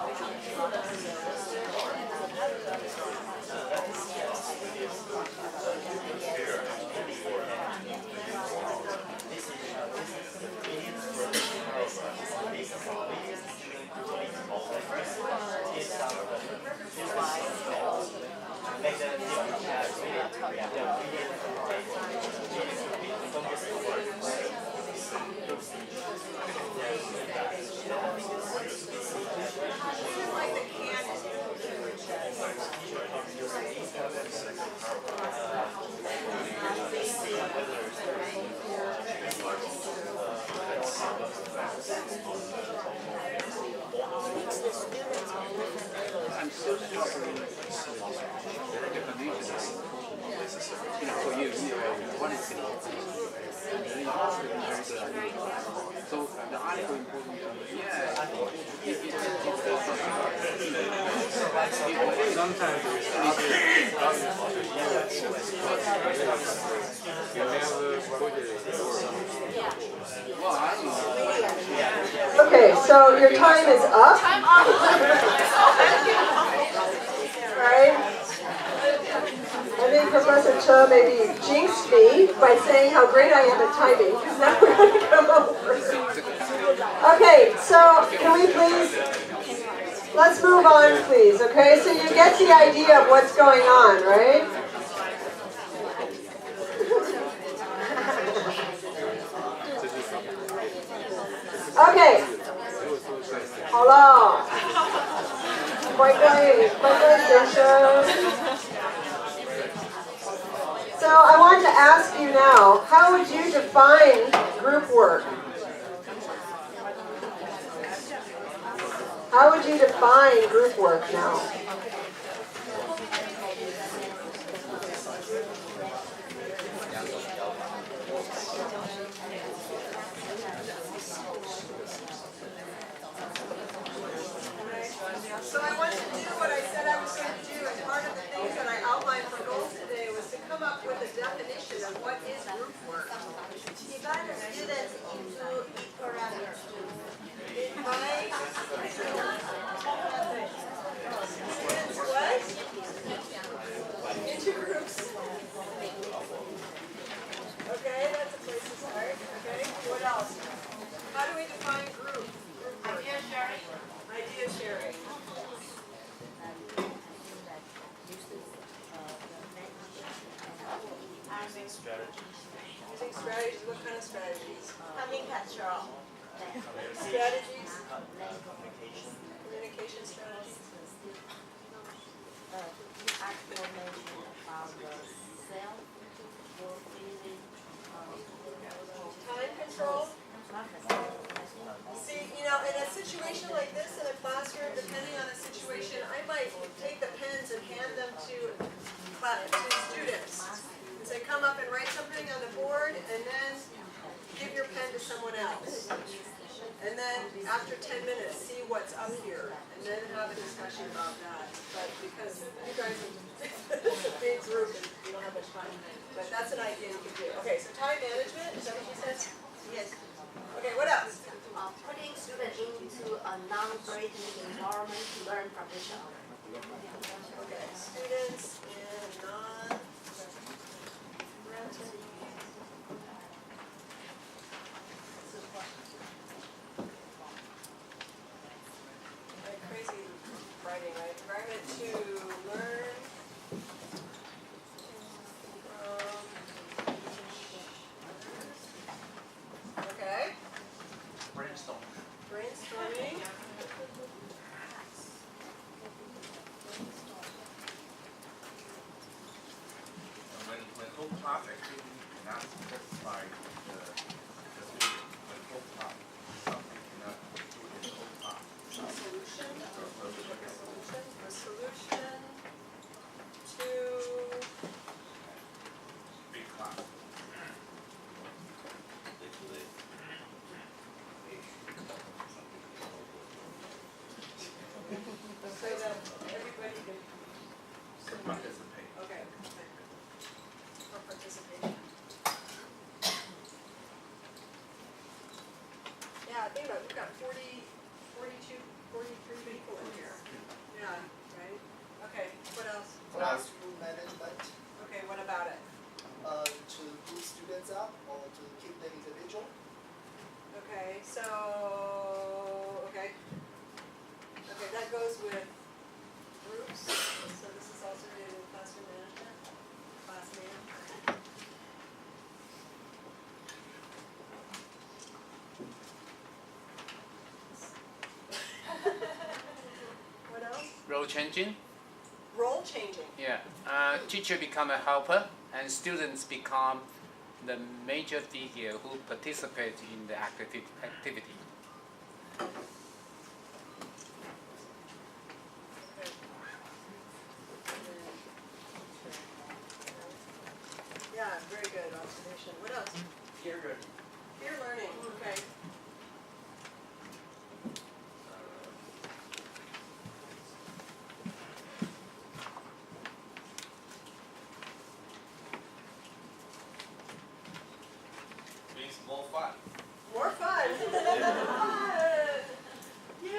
still suffering the definition. For you, what is it? And then you also have very good idea. So the article important. Sometimes you never put it. Well, I don't know. Okay, so your time is up. Right? I think Professor Cho maybe jinxed me by saying how great I am at typing, because now we're going to come over. Okay, so can we please, let's move on, please, okay? So you get the idea of what's going on, right? Okay. Hello. So I want to ask you now, how would you define group work? How would you define group work now? So I wanted to do what I said I was going to do, and part of the things that I outlined for goals today was to come up with a definition of what is group work. Divide the students into equal groups. Divide students what? Into groups. Okay, that's a place to start. Okay, what else? How do we define group? Idea sharing. Idea sharing. Using strategies. Using strategies. What kind of strategies? Having control. Strategies. Communication. Communication strategies. Time control. See, in a situation like this in a classroom, depending on the situation, I might take the pens and hand them to students and say, come up and write something on the board, and then give your pen to someone else. And then after 10 minutes, see what's up here, and then have a discussion about that. But because you guys it's a big group and you don't have much time. But that's an idea you can do. Okay, so time management, is that what you said? Yes. Okay, what else? Putting students into a non-threatening environment to learn from each other. Okay, students in non-threatening. Crazy writing, right? Environment to learn from. Okay. Brainstorming. When co-class activity cannot specify the student, when co-class something cannot do it in co-class. Solution. A solution to Big class. so that everybody can. Participate. Okay. For participation. Yeah, think about it. We've got 40 42, 43 people in here. Yeah, right? Okay, what else? Classroom management, Okay, what about it? to group students up or to keep them individual. Okay, so, okay. Okay, that goes with groups, so this is also related to classroom management, class management. What else? Role changing. Role changing. Yeah. Teacher become a helper, and students become the major figure who participate in the activity. Yeah, very good observation. What else? Peer learning. Peer learning, okay. Means more fun. More fun. Yay!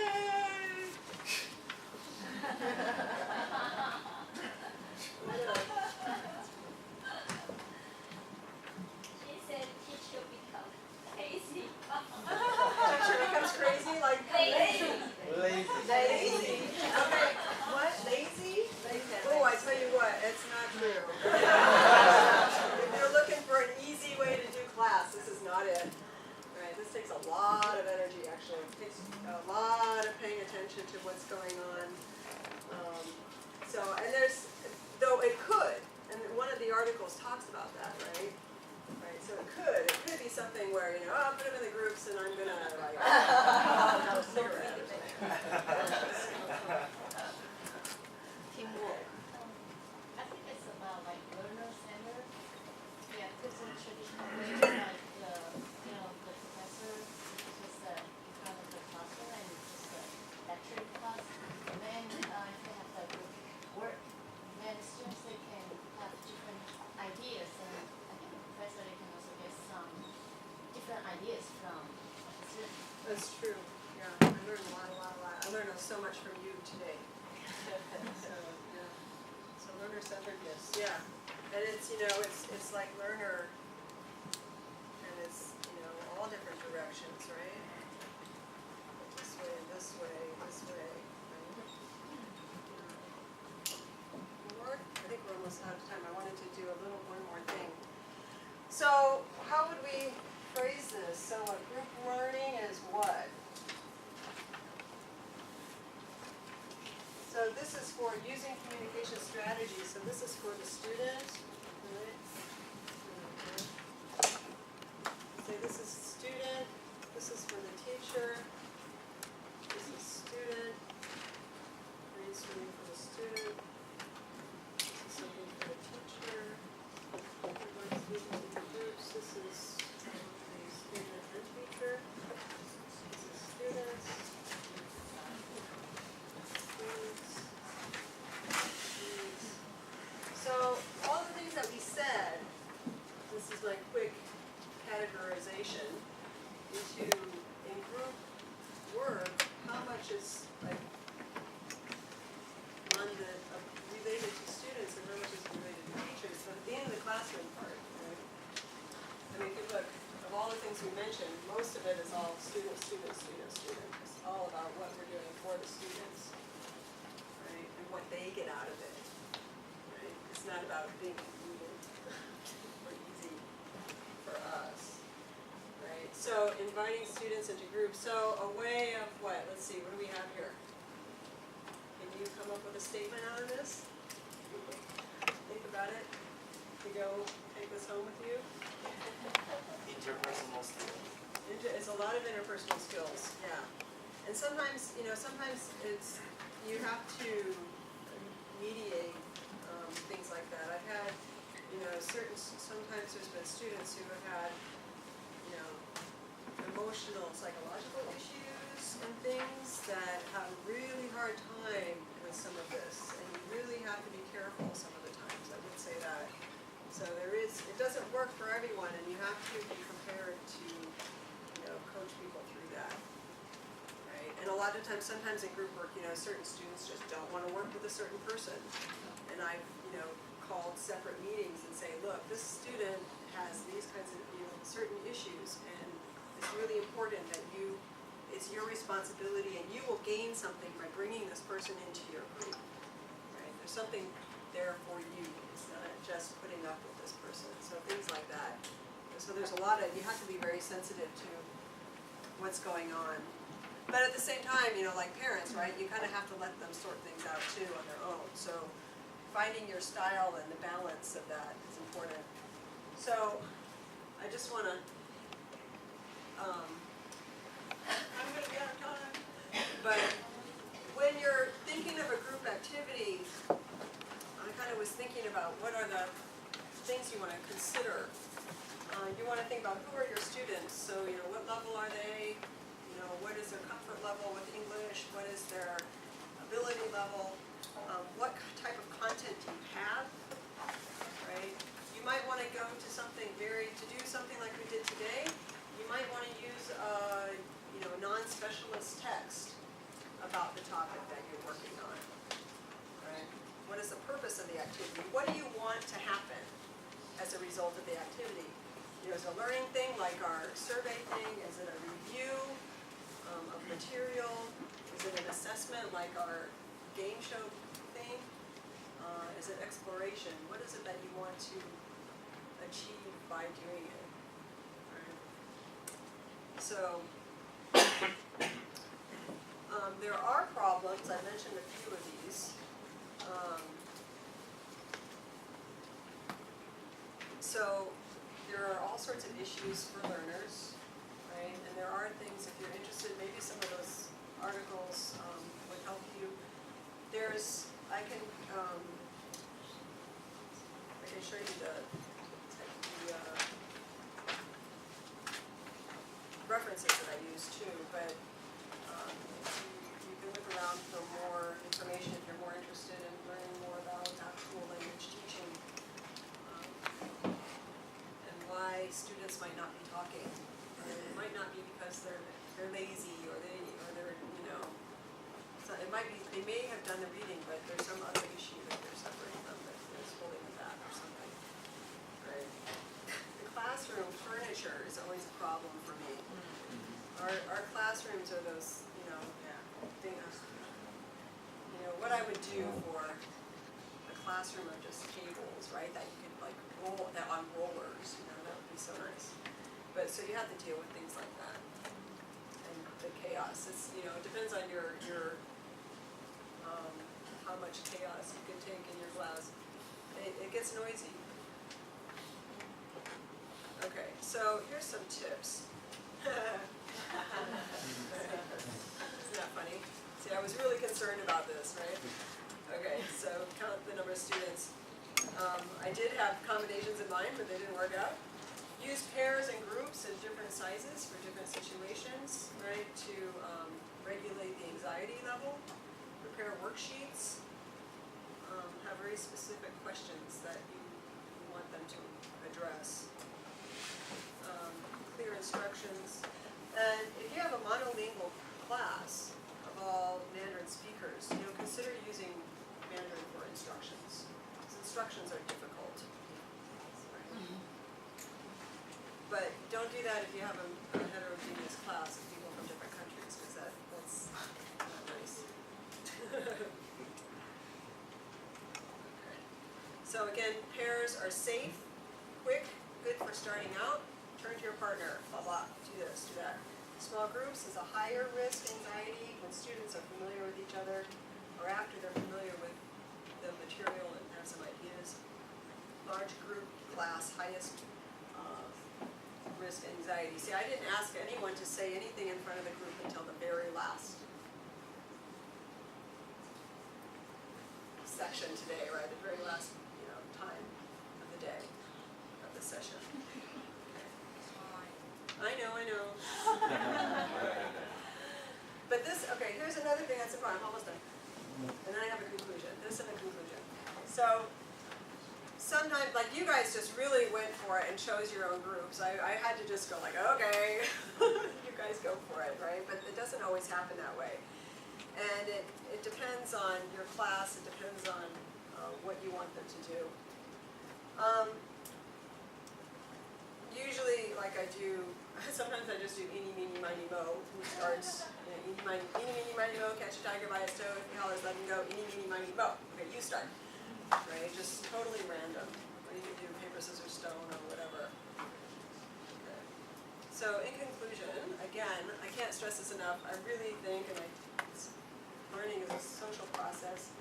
She said teacher become crazy. Teacher becomes crazy, like Lazy. Lazy. Okay. What? Lazy? Oh, I tell you what, it's not true. If you're looking for an easy way to do class, this is not it. Right? This takes a lot of energy, actually. It takes a lot of paying attention to what's going on. And there's, though it could, and one of the articles talks about that, right? Right, so it could be something where, I'll put them in the groups and I'm gonna like, have a cigarette or something. Teamwork. I think it's about like learner center. Yeah, because in traditional ways, like the professor just in front of the classroom and just lecturing class. And then if they have the group work, then students they can have different ideas, and I think the professor they can also get some different ideas from the students. That's true, yeah, I learned a lot. I learned so much from you today. So, yeah, so learner-centeredness, yeah. And it's, it's like learner, and it's, all different directions, right? This way, this way, this way, right? More? I think we're almost out of time. I wanted to do one more thing. So, how would we phrase this? So a group learning is what? So this is for using communication strategies. So this is for the student. Right? Say this is student. This is for the teacher. This is student. Brainstorming for the student. This is something for the teacher. Everyone's moving into groups. This is the student and teacher. This is students. So all the things that we said, this is my quick categorization into in group work, how much is like related to students and how much is related to teachers. So at the end of the classroom part, right? I mean, if you look, of all the things we mentioned, most of it is all students. It's all about what we're doing for the students, right? And what they get out of it. Right? It's not about being convenient or easy for us. Right? So inviting students into groups. So a way of what? Let's see, what do we have here? Can you come up with a statement out of this? Think about it. To go take this home with you. Interpersonal skills. It's a lot of interpersonal skills, yeah. And sometimes, sometimes it's, you have to mediate things like that. I've had, sometimes there's been students who have had, emotional, psychological issues and things that have a really hard time with some of this. And you really have to be careful some of the times, I would say that. So it doesn't work for everyone, and you have to be prepared to, coach people through that, right? And a lot lot of times, sometimes in group work, certain students just don't want to work with a certain person. And I've, called separate meetings and say, look, this student has these kinds of, certain issues, and it's really important that it's your responsibility, and you will gain something by bringing this person into your group, right? There's something there for you. It's not just putting up with this person. So things like that. So there's a lot of, you have to be very sensitive to what's going on. But at the same time, like parents, right, you kind of have to let them sort things out too on their own. So finding your style and the balance of that is important. So I just want to, I'm going to be out of time. But when you're thinking of a group activity, I kind of was thinking about what are the things you want to consider. You want to think about who are your students. So, what level are they? What is their comfort level with English? What is their ability level? What type of content do you have? Right? You might want to go to something to do something like we did today. You might want to use a non-specialist text about the topic that you're working on. Right? What is the purpose of the activity? What do you want to happen as a result of the activity? Is it a learning thing like our survey thing? Is it a review of material? Is it an assessment like our game show thing? Is it exploration? What is it that you want to achieve by doing it? Right? So there are problems. I mentioned a few of these. So there are all sorts of issues for learners, right? And there are things, if you're interested, maybe some of those articles would help you. I can show you the references that I use too, but you can look around for more information if you're more interested in learning more about actual language teaching. Why students might not be talking. It might not be because they're lazy or they're so it might be they may have done the reading, but there's some other issue that they're suffering from that is holding them back or something. Right. The classroom furniture is always a problem for me. Our classrooms are those things. What I would do for a classroom of just tables, right? That you could like roll that on rollers. That would be so nice. But so you have to deal with things like that and the chaos. It's it depends on your how much chaos you can take in your class. It gets noisy. Okay, so here's some tips. Isn't that funny? See, I was really concerned about this, right? Okay, so count the number of students. I did have combinations in mind, but they didn't work out. Use pairs and groups in different sizes for different situations, right, to regulate the anxiety level. Prepare worksheets. Have very specific questions that you want them to address. Clear instructions. And if you have a monolingual class of all Mandarin speakers, consider using Mandarin for instructions. Because instructions are difficult. But don't do that if you have a heterogeneous class of people from different countries, because that's not nice. Okay. So again, pairs are safe, quick, good for starting out. Turn to your partner, blah, blah, do this, do that. Small groups is a higher risk anxiety when students are familiar with each other or after they're familiar with the material and have some ideas. Large group class, highest risk anxiety. See, I didn't ask anyone to say anything in front of the group until the very last section today, right? The very last, time of the day of the session. I know. But here's another thing that's important. I'm almost done. And then I have a conclusion. This and a conclusion. So sometimes, like you guys just really went for it and chose your own groups. I had to just go like, okay, you guys go for it, right? But it doesn't always happen that way. depends on your class, it depends on what you want them to do. Usually, like I do, sometimes I just do eeny, meeny, miny, mo. Who starts, eeny, meeny, miny, mo, catch a tiger by its toe, if he hollers, let him go, eeny, meeny, miny, mo. Okay, you start. Right, just totally random. Or you can do paper, scissors, stone, or whatever. Okay. So in conclusion, again, I can't stress this enough. I really think, and learning is a social process.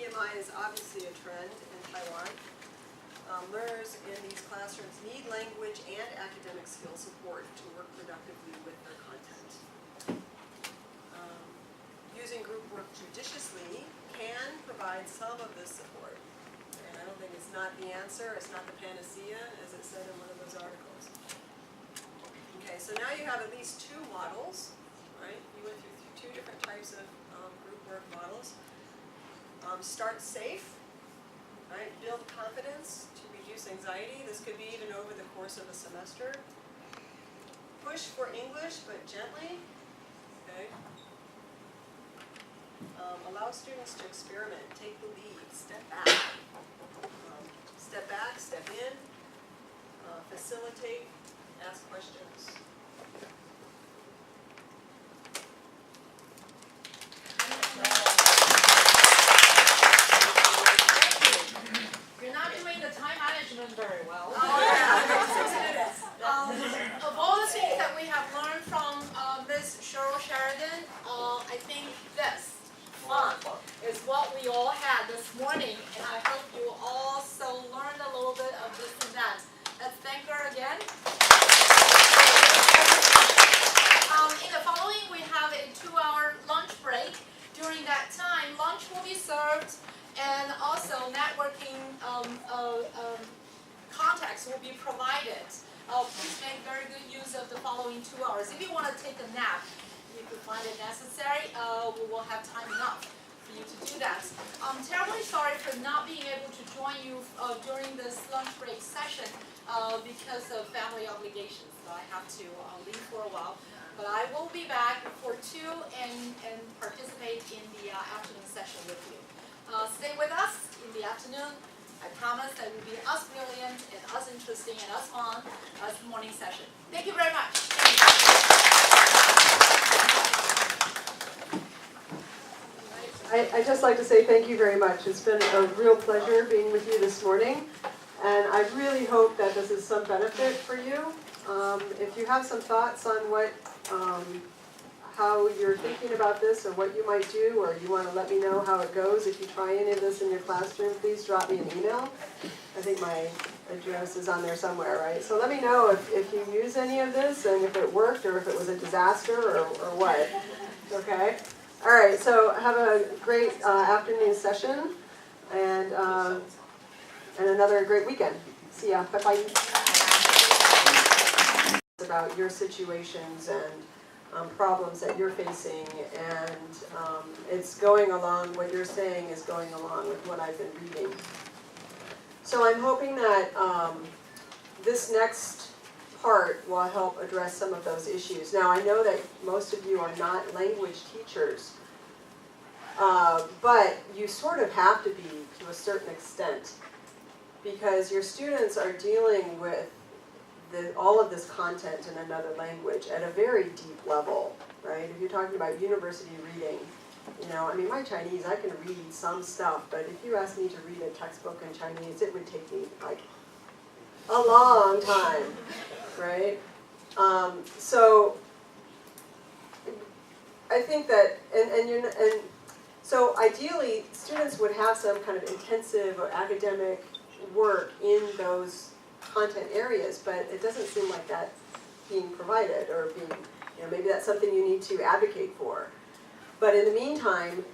EMI is obviously a trend in Taiwan. Learners in these classrooms need language and academic skill support to work productively with their content. Using group work judiciously can provide some of this support. And I don't think it's not the answer, it's not the panacea, as it said in one of those articles. Okay, so now you have at least two models, right? You went through two different types of group work models. Start safe, right? Build confidence to reduce anxiety. This could be even over the course of a semester. Push for English, but gently, okay? Allow students to experiment, take the lead, step back. Step back, step in, facilitate, ask questions. You're not doing the time management very well. Oh, yeah. Of all the things that we have learned from Ms. Cheryl Sheridan, I think this fun is what we all had this morning, and I hope you also learned a little bit of this and that. Let's thank her again. In the following, we have a 2-hour lunch break. During that time, lunch will be served, and also networking contacts will be provided. Please make very good use of the following 2 hours. If you want to take a nap, if you find it necessary, we will have time enough for you to do that. I'm terribly sorry for not being able to join you during this lunch break session because of family obligations. So I have to leave for a while. But I will be back before 2 and participate in the afternoon session with you. Stay with us in the afternoon. I promise that will be as brilliant and as interesting and as fun as the morning session. Thank you very much. I'd just like to say thank you very much. It's been a real pleasure being with you this morning, and I really hope that this is some benefit for you. If you have some thoughts on how you're thinking about this or what you might do, or you want to let me know how it goes if you try any of this in your classroom, please drop me an email. I think my address is on there somewhere, right? So let me know if you use any of this and if it worked or if it was a disaster or what, okay? All right, so have a great afternoon session and another great weekend. See ya, bye-bye. About your situations and problems that you're facing, and it's going along, what you're saying is going along with what I've been reading. So I'm hoping that this next part will help address some of those issues. Now I know that most of you are not language teachers, but you sort of have to be to a certain extent, because your students are dealing with all of this content in another language at a very deep level, right? If you're talking about university reading, you know, I mean, my Chinese, I can read some stuff, but if you ask me to read a textbook in Chinese, it would take me like a long time, right? So I think that, and so ideally, students would have some kind of intensive or academic work in those content areas, but it doesn't seem like that's being provided or being, you know, maybe that's something you need to advocate for. But in the meantime,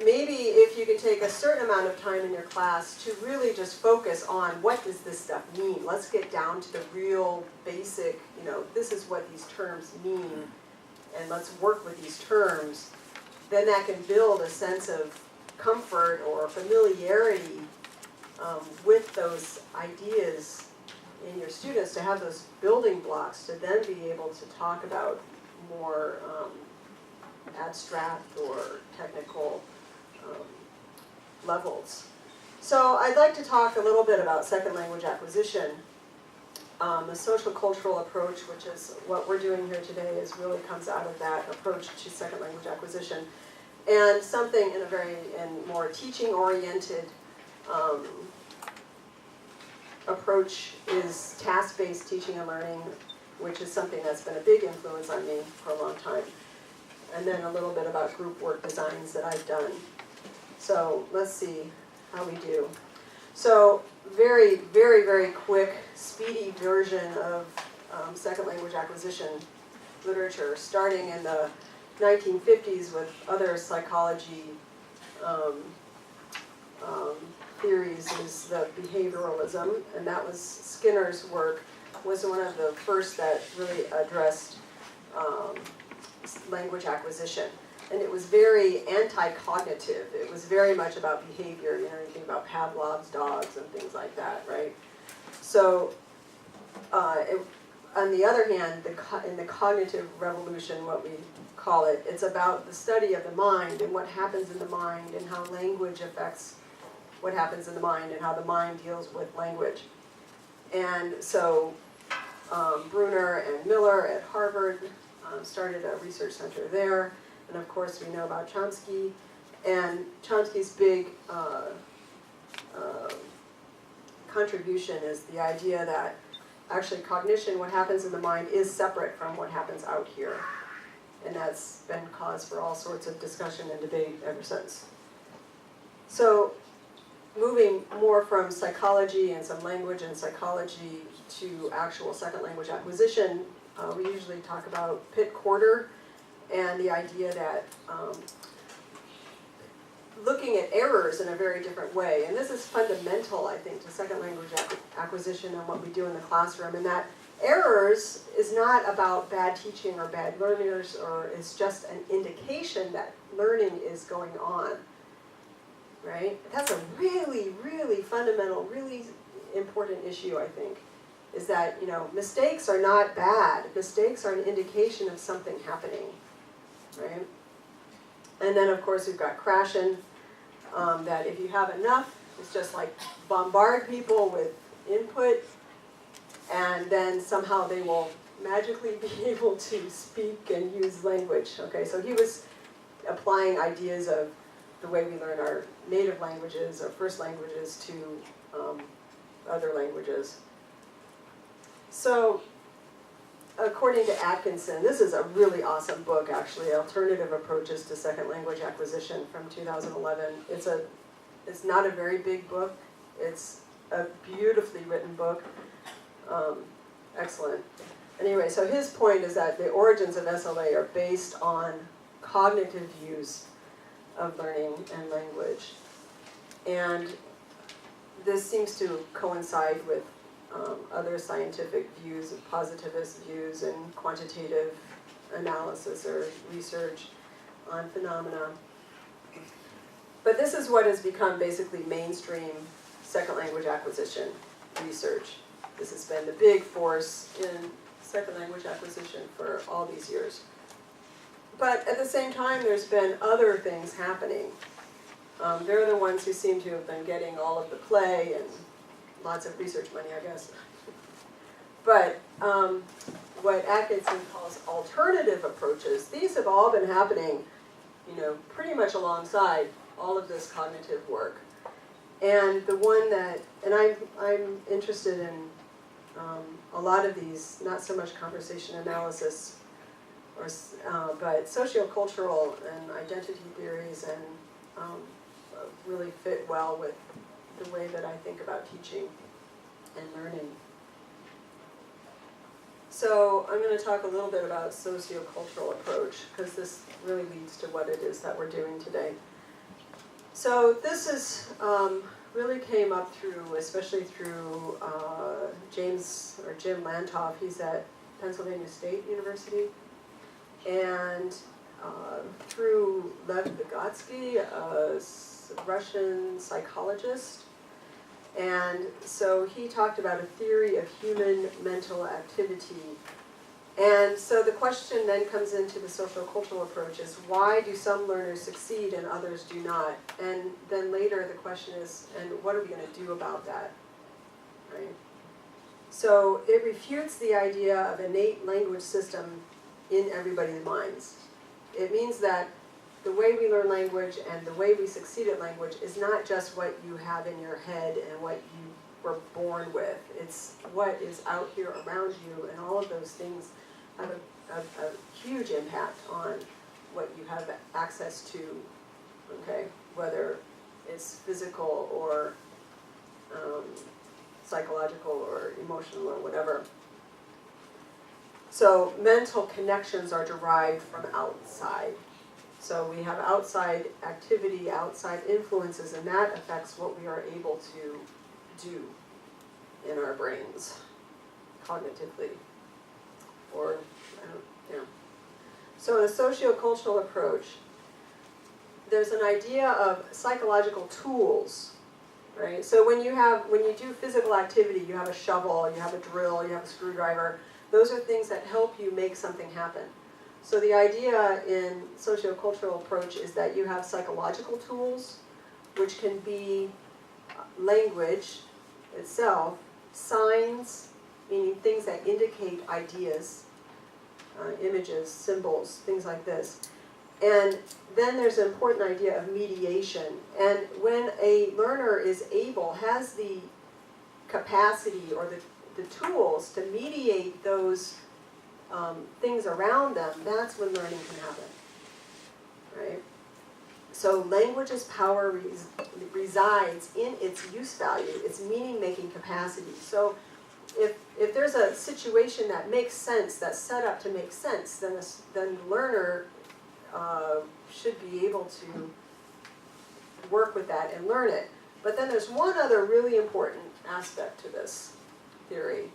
maybe if you can take a certain amount of time in your class to really just focus on what does this stuff mean. Let's get down to the real basic, you know, this is what these terms mean, and let's work with these terms. Then that can build a sense of comfort or familiarity with those ideas in your students, to have those building blocks to then be able to talk about more abstract or technical levels. So I'd like to talk a little bit about second language acquisition. The social cultural approach, which is what we're doing here today, is really comes out of that approach to second language acquisition. And something in a very more teaching-oriented approach is task-based teaching and learning, which is something that's been a big influence on me for a long time. And then a little bit about group work designs that I've done. So let's see how we do. So very, very, very quick, speedy version of second language acquisition literature, starting in the 1950s with other psychology theories is the behavioralism, and that was Skinner's work, was one of the first that really addressed language acquisition. And it was very anti-cognitive. It was very much about behavior. You know, you think about Pavlov's dogs and things like that, right? So, on the other hand, in the cognitive revolution, what we call it, it's about the study of the mind and what happens in the mind and how language affects what happens in the mind and how the mind deals with language. And so, Bruner and Miller at Harvard started a research center there. And of course, we know about Chomsky. And Chomsky's big contribution is the idea that actually cognition, what happens in the mind, is separate from what happens out here. And that's been cause for all sorts of discussion and debate ever since. So moving more from psychology and some language and psychology to actual second language acquisition, we usually talk about Pitt-Corder and the idea that looking at errors in a very different way. And this is fundamental, I think, to second language acquisition and what we do in the classroom, and that errors is not about bad teaching or bad learners, or it's just an indication that learning is going on, right? That's a really, really fundamental, really important issue, I think, is that, you know, mistakes are not bad. Mistakes are an indication of something happening, right? And then, of course, we've got Krashen, that if you have enough, it's just like bombard people with input, and then somehow they will magically be able to speak and use language. Okay, so he was applying ideas of the way we learn our native languages, our first languages, to other languages. So, according to Atkinson, this is a really awesome book, actually, Alternative Approaches to Second Language Acquisition from 2011. It's not a very big book. It's a beautifully written book. Excellent. Anyway, so his point is that the origins of SLA are based on cognitive views of learning and language. And this seems to coincide with other scientific views, positivist views, and quantitative analysis or research on phenomena. But this is what has become basically mainstream second language acquisition research. This has been the big force in second language acquisition for all these years. But at the same time, there's been other things happening. They're the ones who seem to have been getting all of the play and lots of research money, I guess. But what Atkinson calls alternative approaches, these have all been happening, you know, pretty much alongside all of this cognitive work. And the one that, and I'm interested in a lot of these, not so much conversation analysis, but sociocultural and identity theories, and really fit well with the way that I think about teaching and learning. So I'm going to talk a little bit about sociocultural approach, because this really leads to what it is that we're doing today. So this is really came up through, especially through Jim Lantoff. He's at Pennsylvania State University, and through Lev Vygotsky, a Russian psychologist. And so he talked about a theory of human mental activity And so the question then comes into the socio-cultural approach is, why do some learners succeed and others do not? And then later the question is, and what are we going to do about that? Right? So it refutes the idea of innate language system in everybody's minds. It means that the way we learn language and the way we succeed at language is not just what you have in your head and what you were born with. It's what is out here around you, and all of those things have a huge impact on what you have access to, okay? Whether it's physical or psychological or emotional or whatever. So mental connections are derived from outside. So we have outside activity, outside influences, and that affects what we are able to do in our brains, cognitively. Or, So in a socio-cultural approach, there's an idea of psychological tools, right? So when you do physical activity, you have a shovel, you have a drill, you have a screwdriver. Those are things that help you make something happen. So the idea in socio-cultural approach is that you have psychological tools, which can be language itself, signs, meaning things that indicate ideas, images, symbols, things like this. And then there's an important idea of mediation. And when a learner is able, has the capacity or the tools to mediate those things around them, that's when learning can happen, right? So language's power resides in its use value, its meaning-making capacity. So if there's a situation that makes sense, that's set up to make sense, then the learner should be able to work with that and learn it. But then there's one other really important aspect to this theory,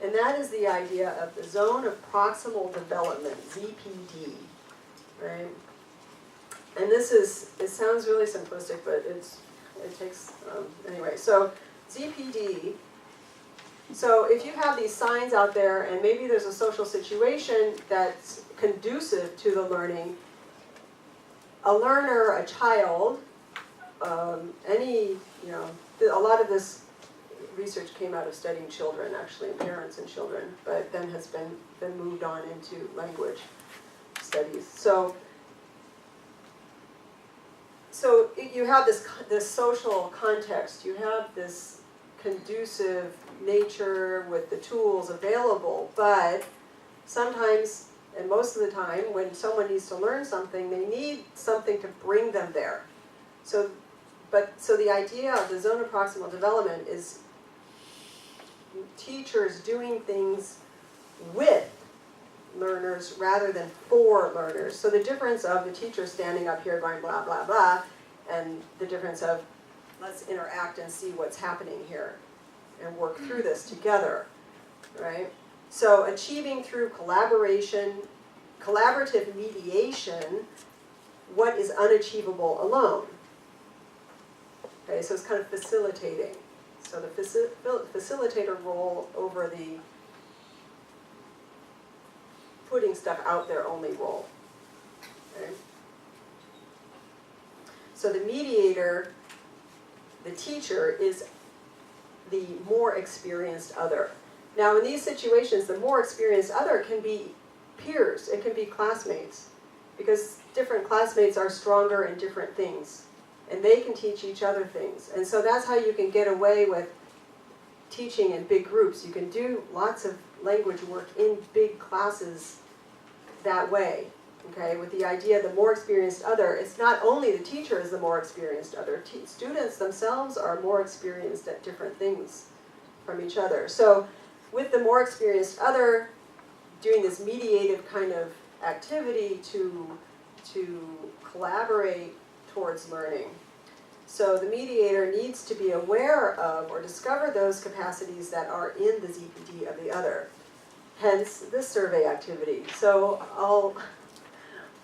and that is the idea of the zone of proximal development, ZPD, right? And it sounds really simplistic, but it takes, anyway, so ZPD, so if you have these signs out there and maybe there's a social situation that's conducive to the learning, a learner, a child, a lot of this research came out of studying children, actually, parents and children, but then has been moved on into language studies. So you have this social context, you have this conducive nature with the tools available, but sometimes, and most of the time, when someone needs to learn something, they need something to bring them there. So the idea of the zone of proximal development is teachers doing things with learners rather than for learners. So the difference of the teacher standing up here going blah, blah, blah, and the difference of let's interact and see what's happening here and work through this together, right? So achieving through collaboration, collaborative mediation, what is unachievable alone. Okay, so it's kind of facilitating. So the facilitator role over the putting stuff out there only role. Okay? So the mediator, the teacher, is the more experienced other. Now in these situations, the more experienced other can be peers, it can be classmates, because different classmates are stronger in different things, and they can teach each other things. And so that's how you can get away with teaching in big groups. You can do lots of language work in big classes that way, okay, with the idea the more experienced other, it's not only the teacher is the more experienced other, students themselves are more experienced at different things from each other. So with the more experienced other doing this mediative kind of activity to collaborate towards learning. So the mediator needs to be aware of or discover those capacities that are in the ZPD of the other. Hence this survey activity. So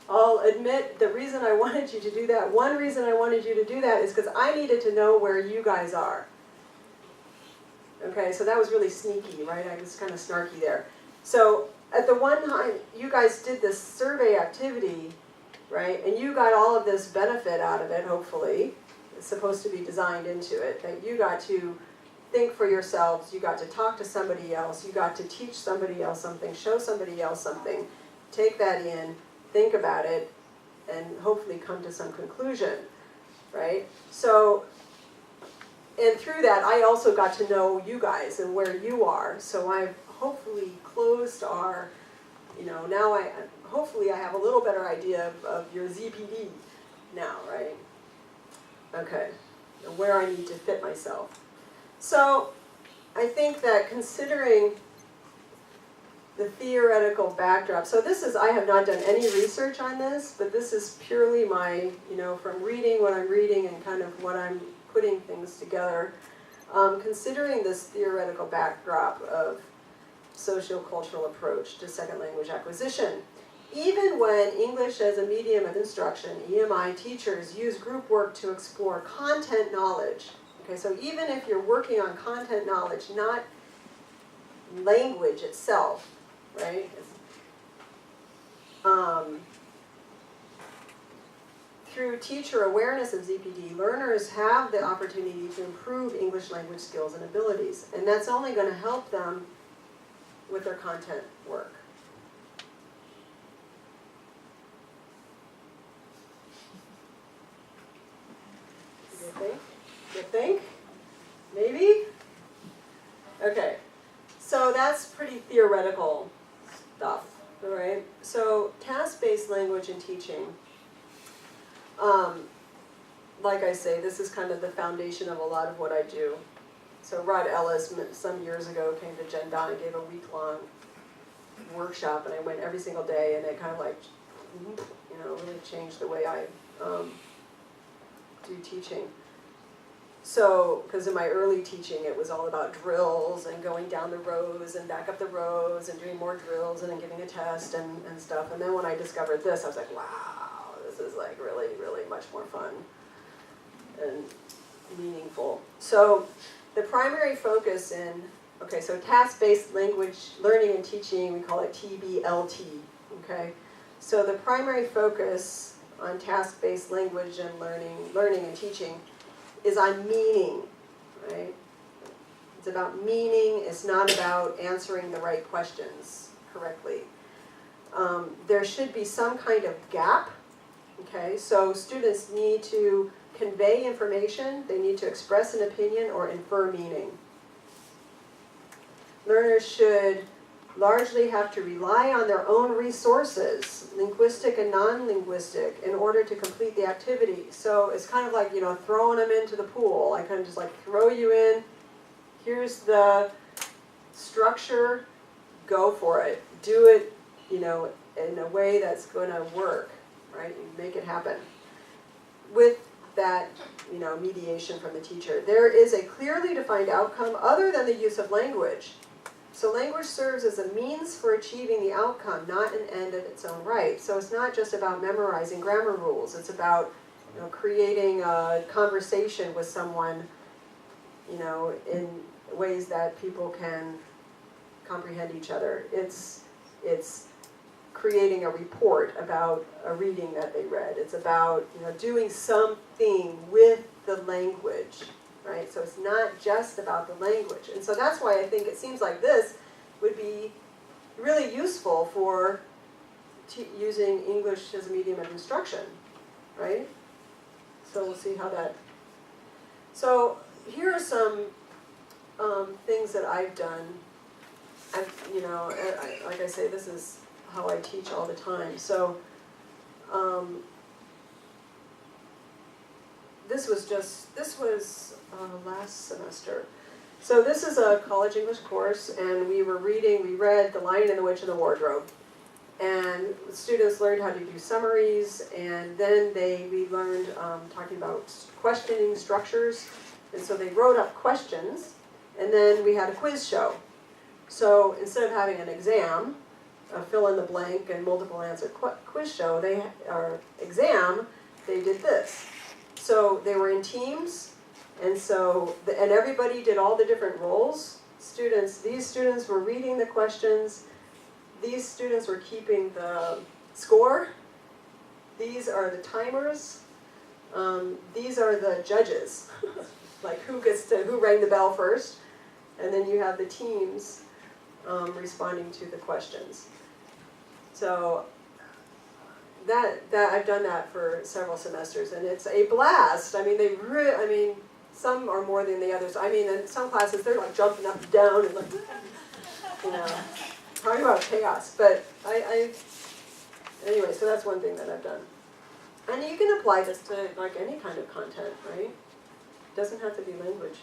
I'll admit the reason I wanted you to do that, one reason I wanted you to do that is because I needed to know where you guys are. Okay, so that was really sneaky, right? I was kind of snarky there. So at the one time, you guys did this survey activity, right? And you got all of this benefit out of it, hopefully. It's supposed to be designed into it, that you got to think for yourselves, you got to talk to somebody else, you got to teach somebody else something, show somebody else something, take that in, think about it, and hopefully come to some conclusion, right? So, and through that, I also got to know you guys and where you are. So I've hopefully closed our, now hopefully I have a little better idea of your ZPD now, right? Okay, and where I need to fit myself. So I think that considering the theoretical backdrop, so this is, I have not done any research on this, but this is purely my, from reading what I'm reading and kind of what I'm putting things together. Considering this theoretical backdrop of sociocultural approach to second language acquisition, even when English as a medium of instruction, EMI teachers use group work to explore content knowledge. Okay, so even if you're working on content knowledge, not language itself, right? Through teacher awareness of ZPD, learners have the opportunity to improve English language skills and abilities, and that's only going to help them with their content work. You think? Maybe? Okay. So that's pretty theoretical stuff, all right? So task-based language and teaching. Like I say, this is kind of the foundation of a lot of what I do. So Rod Ellis, some years ago, came to Gen Don and gave a week-long workshop, and I went every single day, and it kind of like, really changed the way I do teaching. So, because in my early teaching, it was all about drills and going down the rows and back up the rows and doing more drills and then giving a test and stuff. And then when I discovered this, I was like, wow, this is like really, really much more fun and meaningful. So the primary focus so task-based language learning and teaching, we call it TBLT, okay? So the primary focus on task-based language and learning and teaching is on meaning, right? It's about meaning, it's not about answering the right questions correctly. There should be some kind of gap, okay? So students need to convey information, they need to express an opinion or infer meaning. Learners should largely have to rely on their own resources, linguistic and non-linguistic, in order to complete the activity. So it's kind of like, throwing them into the pool. I kind of just like throw you in, here's the structure, go for it. Do it, in a way that's going to work, right? You make it happen. With that, mediation from the teacher. There is a clearly defined outcome other than the use of language. So language serves as a means for achieving the outcome, not an end in its own right. So it's not just about memorizing grammar rules. It's about creating a conversation with someone, in ways that people can comprehend each other. It's creating a report about a reading that they read. It's about doing something with the language. Right? So it's not just about the language. And so that's why I think it seems like this would be really useful for using English as a medium of instruction, right? So we'll see how that... So here are some things that I've done. Like I say, this is how I teach all the time. So this was last semester. So this is a college English course, and we read The Lion and the Witch and the Wardrobe. And students learned how to do summaries, and then we learned talking about questioning structures. And so they wrote up questions, and then we had a quiz show. So instead of having an exam, a fill in the blank and multiple answer quiz show, they did this. So they were in teams, and everybody did all the different roles. These students were reading the questions, these students were keeping the score. These are the timers. These are the judges, like who rang the bell first, and then you have the teams responding to the questions. So that I've done that for several semesters, and it's a blast. I mean, some are more than the others. I mean, in some classes they're like jumping up and down and like, you know, talking about chaos. But anyway, so that's one thing that I've done. And you can apply this to like any kind of content, right? It doesn't have to be language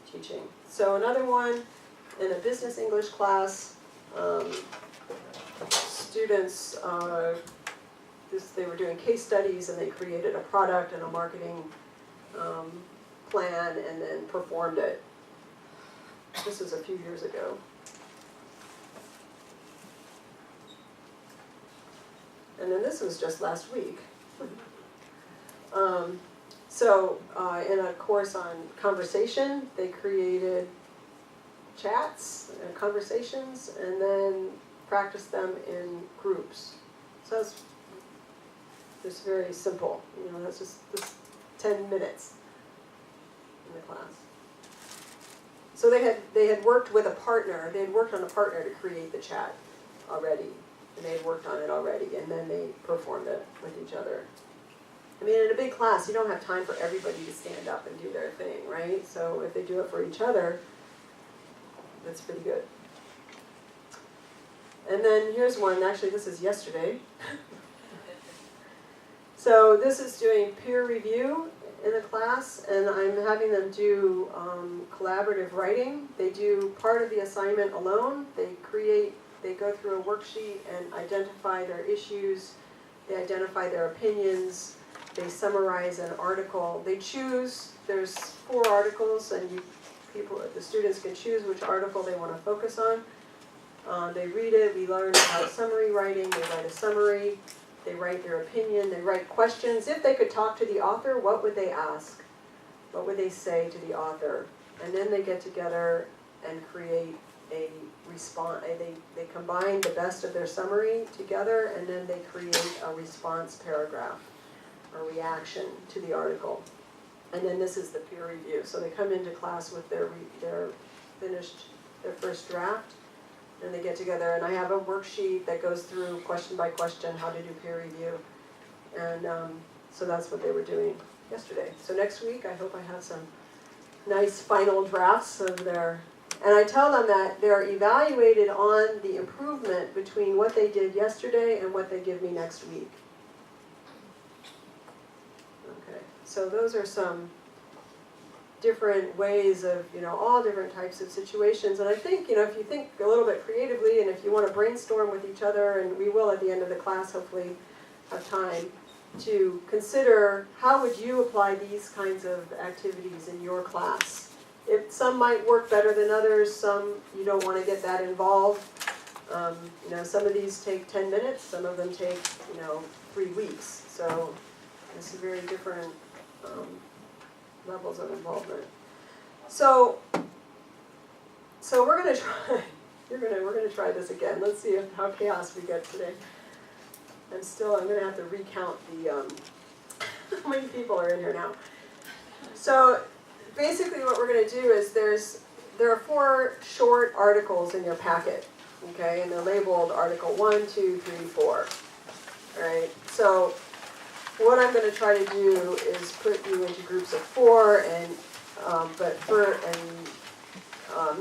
teaching. So another one, in a business English class, students, they were doing case studies and they created a product and a marketing plan and then performed it. This was a few years ago. And then this was just last week. In a course on conversation, they created chats and conversations and then practiced them in groups. So that's just very simple. You know, that's just 10 minutes in the class. So they had worked with a partner. They had worked on a partner to create the chat already. And they had worked on it already, and then they performed it with each other. I mean, in a big class, you don't have time for everybody to stand up and do their thing, right? So if they do it for each other, that's pretty good. And then here's one, actually this is yesterday. So this is doing peer review in the class, and I'm having them do collaborative writing. They do part of the assignment alone. They go through a worksheet and identify their issues. They identify their opinions. They summarize an article. They choose, there's 4 articles, and the students can choose which article they want to focus on. They read it. We learn about summary writing. They write a summary. They write their opinion. They write questions. If they could talk to the author, what would they ask? What would they say to the author? And then they get together and create a response. They combine the best of their summary together, and then they create a response paragraph, a reaction to the article. And then this is the peer review. So they come into class with their first draft, and they get together, and I have a worksheet that goes through question by question how to do peer review. And so that's what they were doing yesterday. So next week I hope I have some nice final drafts of their, and I tell them that they're evaluated on the improvement between what they did yesterday and what they give me next week. Okay, so those are some different ways of, all different types of situations. And I think, if you think a little bit creatively and if you want to brainstorm with each other, and we will at the end of the class hopefully have time to consider how would you apply these kinds of activities in your class. If some might work better than others, some you don't want to get that involved. Some of these take 10 minutes, some of them take, 3 weeks. So it's very different levels of involvement. So we're going to try. We're going to try this again. Let's see how chaos we get today. I'm going to have to recount the how many people are in here now. So basically, what we're going to do is there are 4 short articles in your packet, okay, and they're labeled Article 1, 2, 3, 4. All right. So what I'm going to try to do is put you into groups of 4, and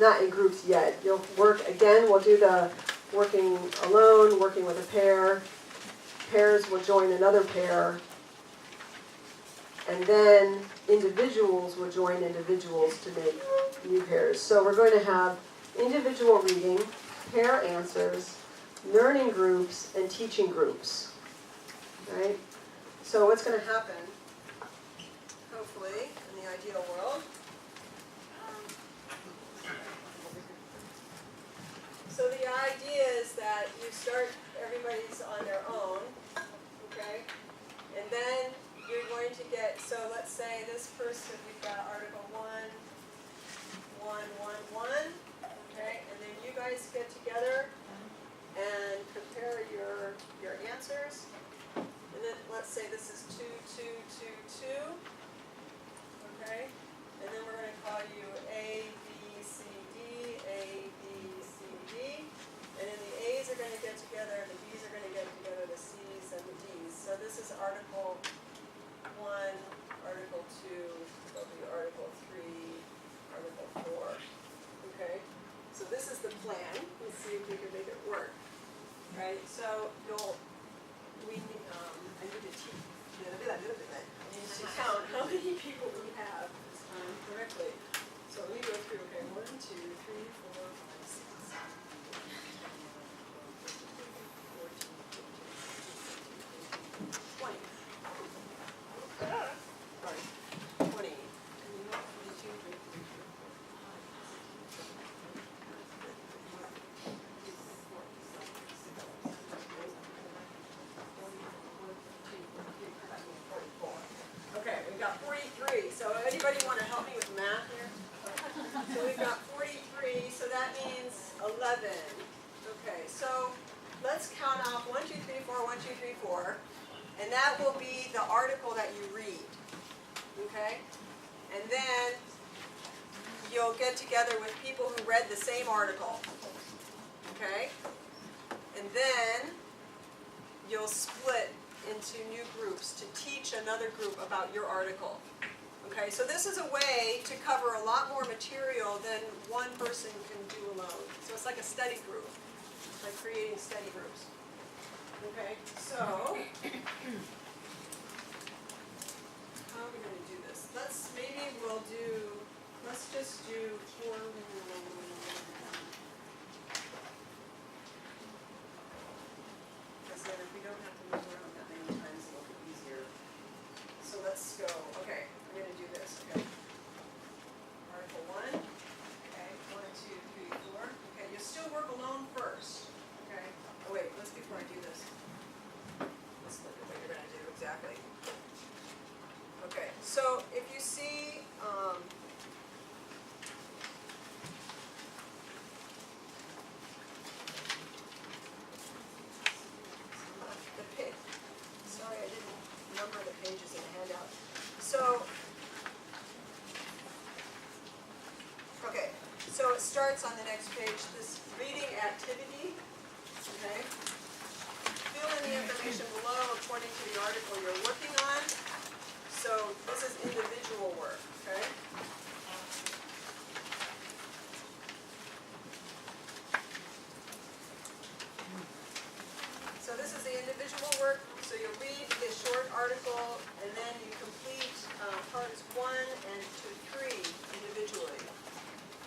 not in groups yet. You'll work again. We'll do the working alone, working with a pair. Pairs will join another pair, and then individuals will join individuals to make new pairs. So we're going to have individual reading, pair answers, learning groups, and teaching groups. Right? So what's going to happen, hopefully, in the ideal world, so the idea is that you start, everybody's on their own, okay? And then you're going to get, so let's say this person, we've got Article 1, 1, 1, 1, okay? And then you guys get together and compare your answers. And then let's say this is 2, 2, 2, 2. Okay? And then we're going to call you A, B, C, D, A, B, C, D. And then the A's are going to get together, and the B's are going to get together, the C's and the D's. So this is Article 1, Article 2, there'll be Article 3, Article 4. Okay? So this is the plan. Let's see if we can make it work. Right? So I need to count how many people we have this time correctly. So let me go through, okay, 1, 2, 3, 4, 5, 6, 7, 8, 14, 15, 16, 17, 18, 19, 20. Sorry, 20. 44. Okay, we've got 43. So anybody want to help me with math here? So we've got 43, so that means 11. Okay, so let's count off 1, 2, 3, 4, 1, 2, 3, 4. And that will be the article that you read. Okay? And then you'll get together with people who read the same article. Okay? And then you'll split into new groups to teach another group about your article. Okay, so this is a way to cover a lot more material than one person can do alone. So it's like a study group, like creating study groups. Okay, so how are we going to do this? Let's just do 4. Because then if we don't have to move around that many times, it'll be easier. So let's go. Okay, I'm going to do this. Okay. Article 1. Okay, 1, 2, 3, 4. Okay, you still work alone first. Okay. Oh wait, let's before I do this. Let's look at what you're going to do exactly. Okay, so if you see sorry, I didn't number the pages in the handout. So, okay, so it starts on the next page, this reading activity, okay? Fill in the information below according to the article you're working on. So this is individual work, okay? So this is the individual work. So you read the short article, and then you complete parts 1 and 2, 3 individually.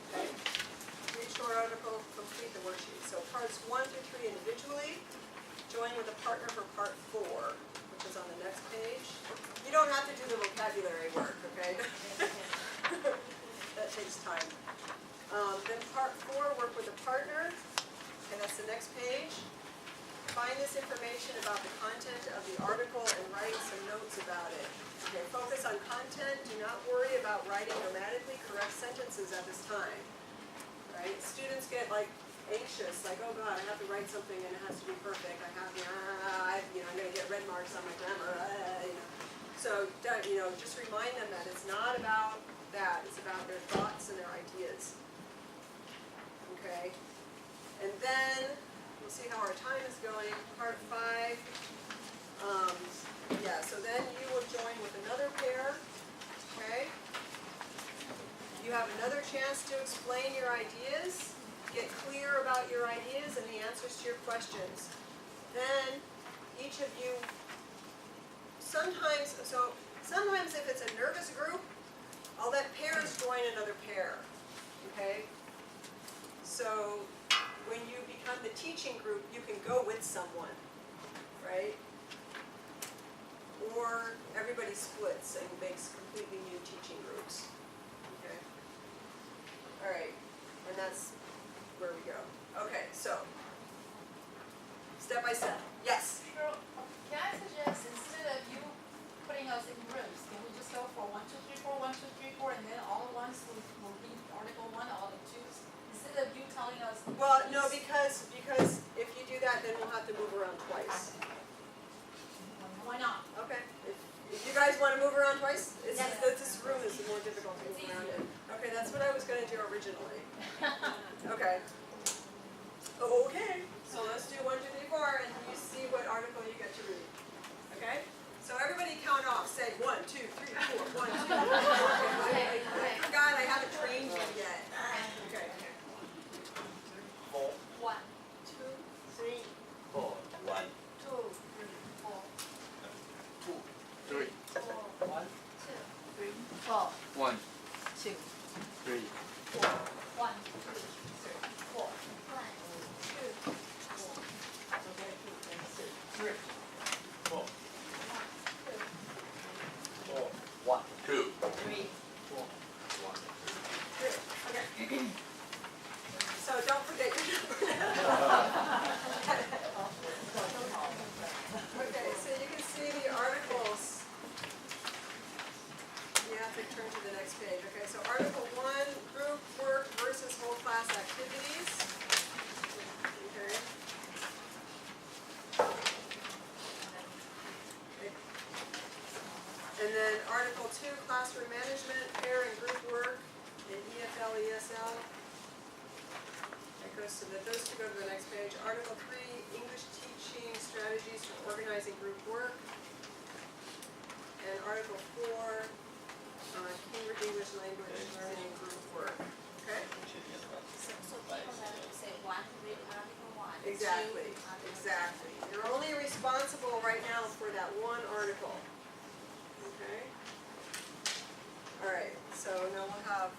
Okay? Read short article, complete the worksheet. So parts 1 through 3 individually. Join with a partner for part 4, which is on the next page. You don't have to do the vocabulary work, okay? That takes time. Then part 4, work with a partner. Okay, that's the next page. Find this information about the content of the article and write some notes about it. Okay, focus on content. Do not worry about writing grammatically correct sentences at this time. Right? Students get like anxious, like, oh God, I have to write something and it has to be perfect. I'm going to get red marks on my grammar. So, just remind them that it's not about that. It's about their thoughts and their ideas. Okay, and then. We'll see how our time is going. Part 5. So then you will join with another pair. Okay? You have another chance to explain your ideas, get clear about your ideas and the answers to your questions. Then each of you, sometimes if it's a nervous group, I'll let pairs join another pair. Okay? So when you become the teaching group, you can go with someone, right? Or everybody splits and makes completely new teaching groups. Okay? All right, and that's where we go. Okay, so step by step. Yes? Cheryl, can I suggest instead of you putting us in groups, can we just go for 1, 2, 3, 4, 1, 2, 3, 4, and then all at once we'll read Article 1, all the 2s? Instead of you telling us. Well, no, because if you do that, around twice. Why not? Okay. If you guys want to move around twice, this room is more difficult to move around in. Okay, that's what I was going to do originally. Okay. Okay. So let's do 1, 2, 3, 4, and you see what article you get to read. Okay. So everybody count off. Say 1, 2, 3, 4. 1, 2, 3, 4. I forgot I haven't trained you yet. Okay. 1, 2, 3, 4, 1, 2, 3, 4. 3, 4, 1, 2, 3, 4. 1, 2, 3. 4. 1, 2, 3, 4. 1, 2, 4. 3. 1, 2. 3. Okay. So don't forget your number. Okay, so you can see the articles. You have to turn to the next page. Okay, so Article 1, group work versus whole class activities. Okay. And then Article 2, classroom management, pair and group work, and EFL, ESL. That goes to those two go to the next page. Article 3, English teaching strategies for organizing group work. And Article 4, Cambridge English language learning group work. Okay? So people have to say 1, read Article 1. Exactly, 2, Article exactly. You're only responsible right now for that one article. Okay? All right, so now we'll have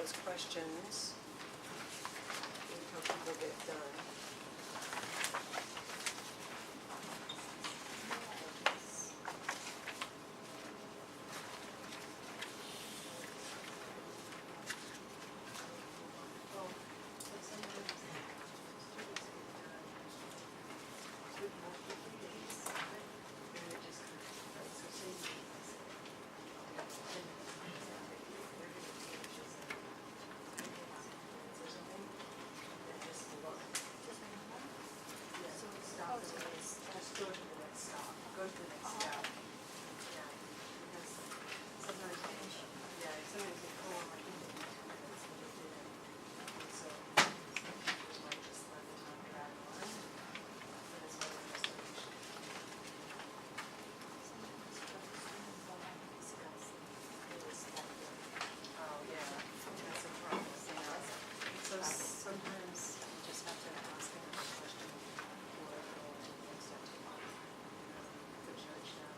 those questions until people get done. Sometimes you just have to ask another question or things that take the judge down.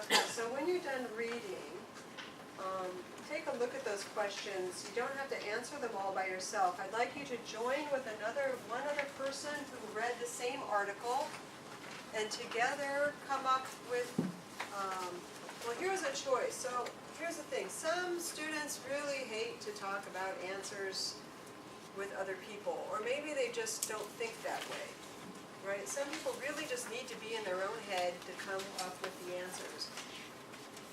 Okay, so when you're done reading, take a look at those questions. You don't have to answer them all by yourself. I'd like you to join with one other person who read the same article, and together come up with, well, here's a choice. So here's the thing. Some students really hate to talk about answers with other people, or maybe they just don't think that way, right? Some people really just need to be in their own head to come up with the answers.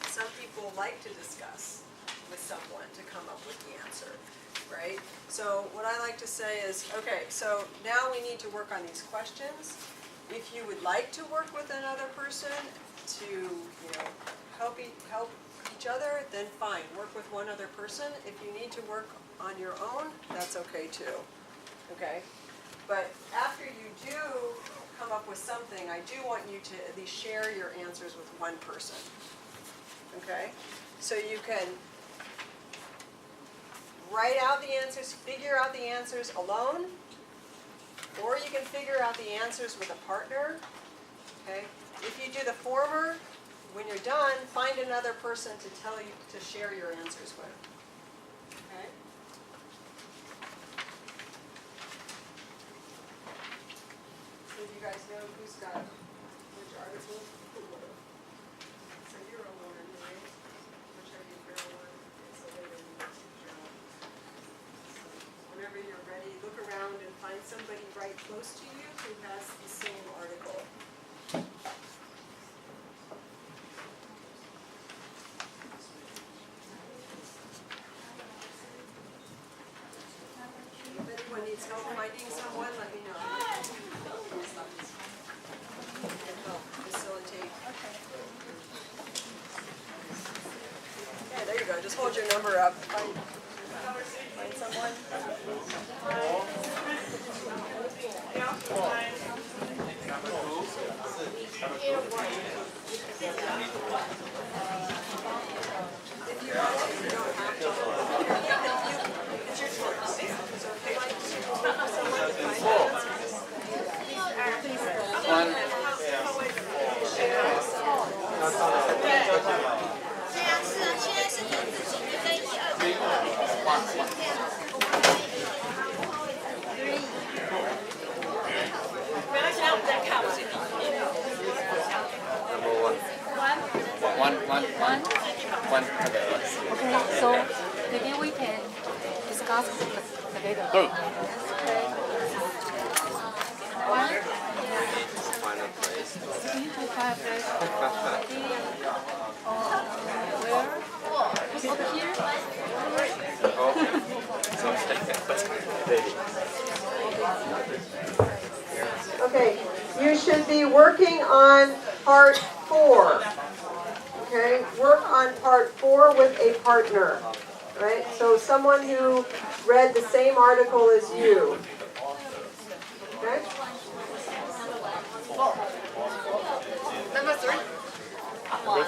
Some people like to discuss with someone to come up with the answer, right? So what I like to say is, okay, so now we need to work on these questions. If you would like to work with another person to, help each other, then fine, work with one other person. If you need to work on your own, that's okay too, okay? But after you do come up with something, I do want you to at least share your answers with one person, okay? So you can write out the answers, figure out the answers alone, or you can figure out the answers with a partner, okay? If you do the former, when you're done, find another person to tell you to share your answers with. Okay? So do you guys know who's got which article? So you're a woman, right? Which are you, girl? So later we will see Cheryl. Whenever you're ready, look around and find somebody right close to you who has the same article. Needs help finding someone, let me know. Facilitate. Okay, there you go. Just hold your number up. Find someone. If you want to, you don't have to. It's your choice. So if you like to someone to find One. Okay, so maybe we can discuss together. Go. One. Final place. Fireplace. Where? Over here. Okay, you should be working on part 4. Okay, work on part 4 with a partner, right? So someone who read the same article as you. Okay? Number 3.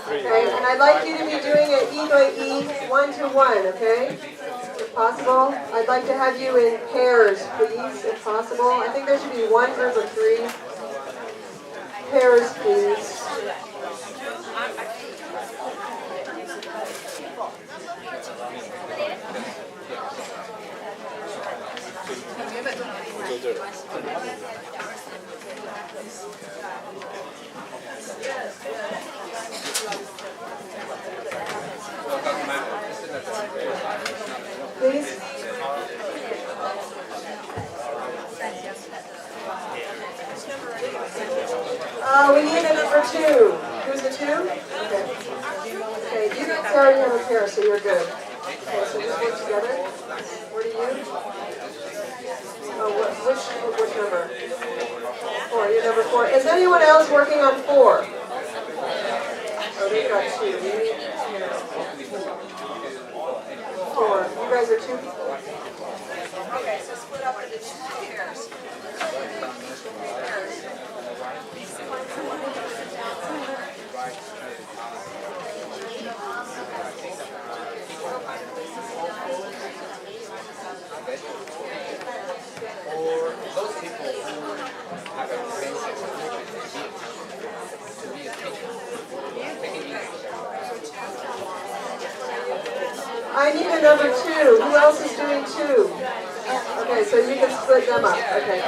Okay, and I'd like you to be doing it E by E, 1-to-1, okay? If possible. I'd like to have you in pairs, please, if possible. I think there should be one group of 3. Pairs, please. 说这了。Please. We need a number 2. Who's the 2? Okay. Okay, you guys already have a pair, so you're good. Okay, so just work together. Where do you? Oh, which number? 4. You're number 4. Is anyone else working on 4? Oh, they've got 2. We need 4. You guys are 2 people. Okay, so split up into 2 pairs. For those people who have a potential to be a teacher, taking English. I need a number 2. Who else is doing 2? Okay, so you can split them up. Okay.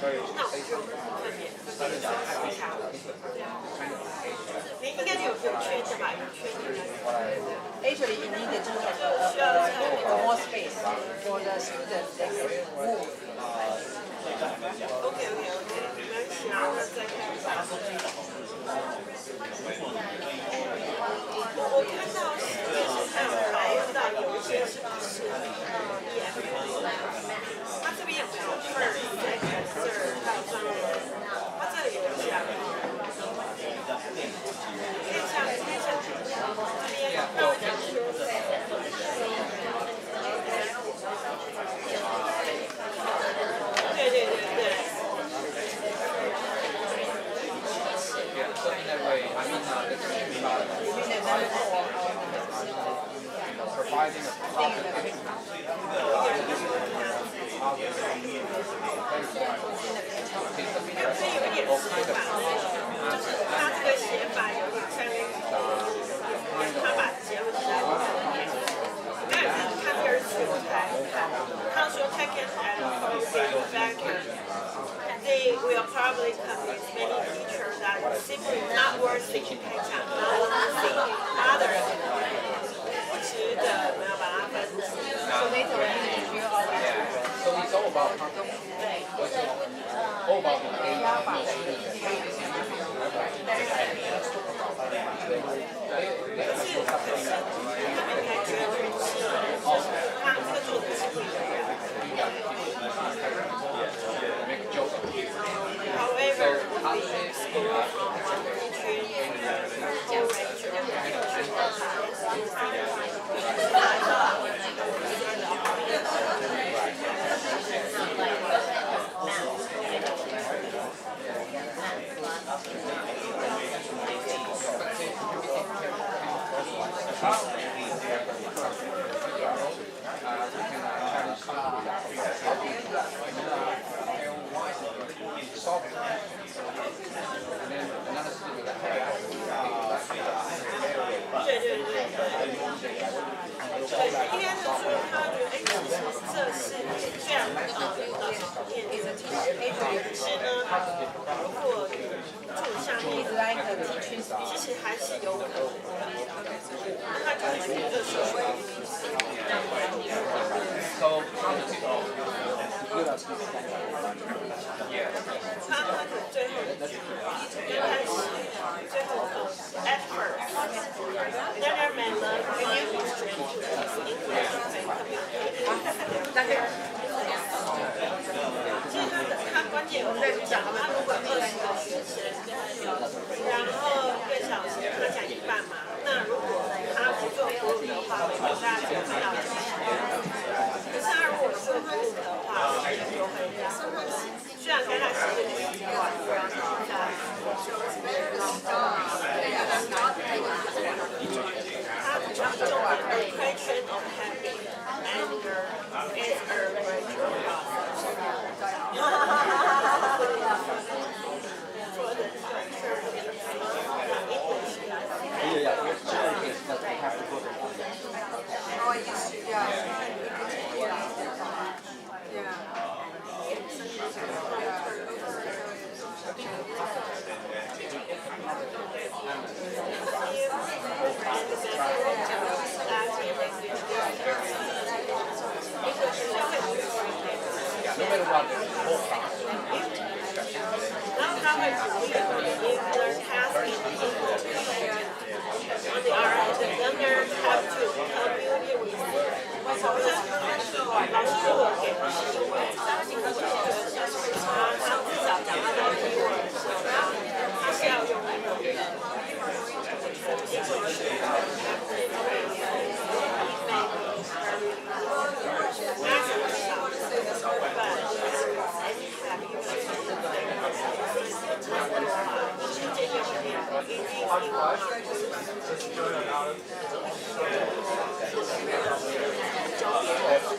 那我就特别应该有缺的吧？有缺的。Actually, you need to have more space for the students they can move. OK， 没关系啊，我再看一下。我看到还有到有一些是它这边有没有first、second、third 还有专门？它这里有一下。So in a way, I mean, the teaching model, providing a positive They will probably convince many teachers that simply not worth taking paycheck, not worth other. 值得没有把它分析。So later we need to figure out So it's all about all about However, school from one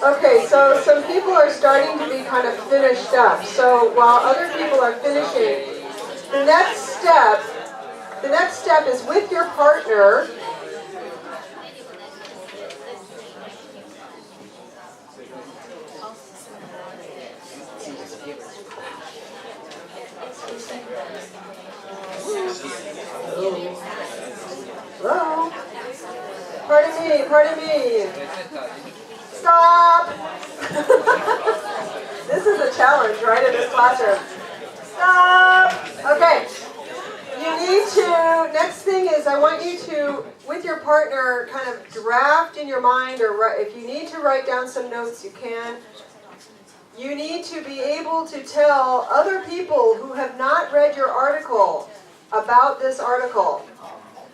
Okay, so some people are starting to be kind of finished up. So while other people are finishing, the next step is with your partner. Hello? Pardon me. Stop! This is a challenge, right, in this classroom. Stop! Okay. You need to, next thing is I want you to, with your partner, kind of draft in your mind, or if you need to write down some notes, you can. You need to be able to tell other people who have not read your article about this article.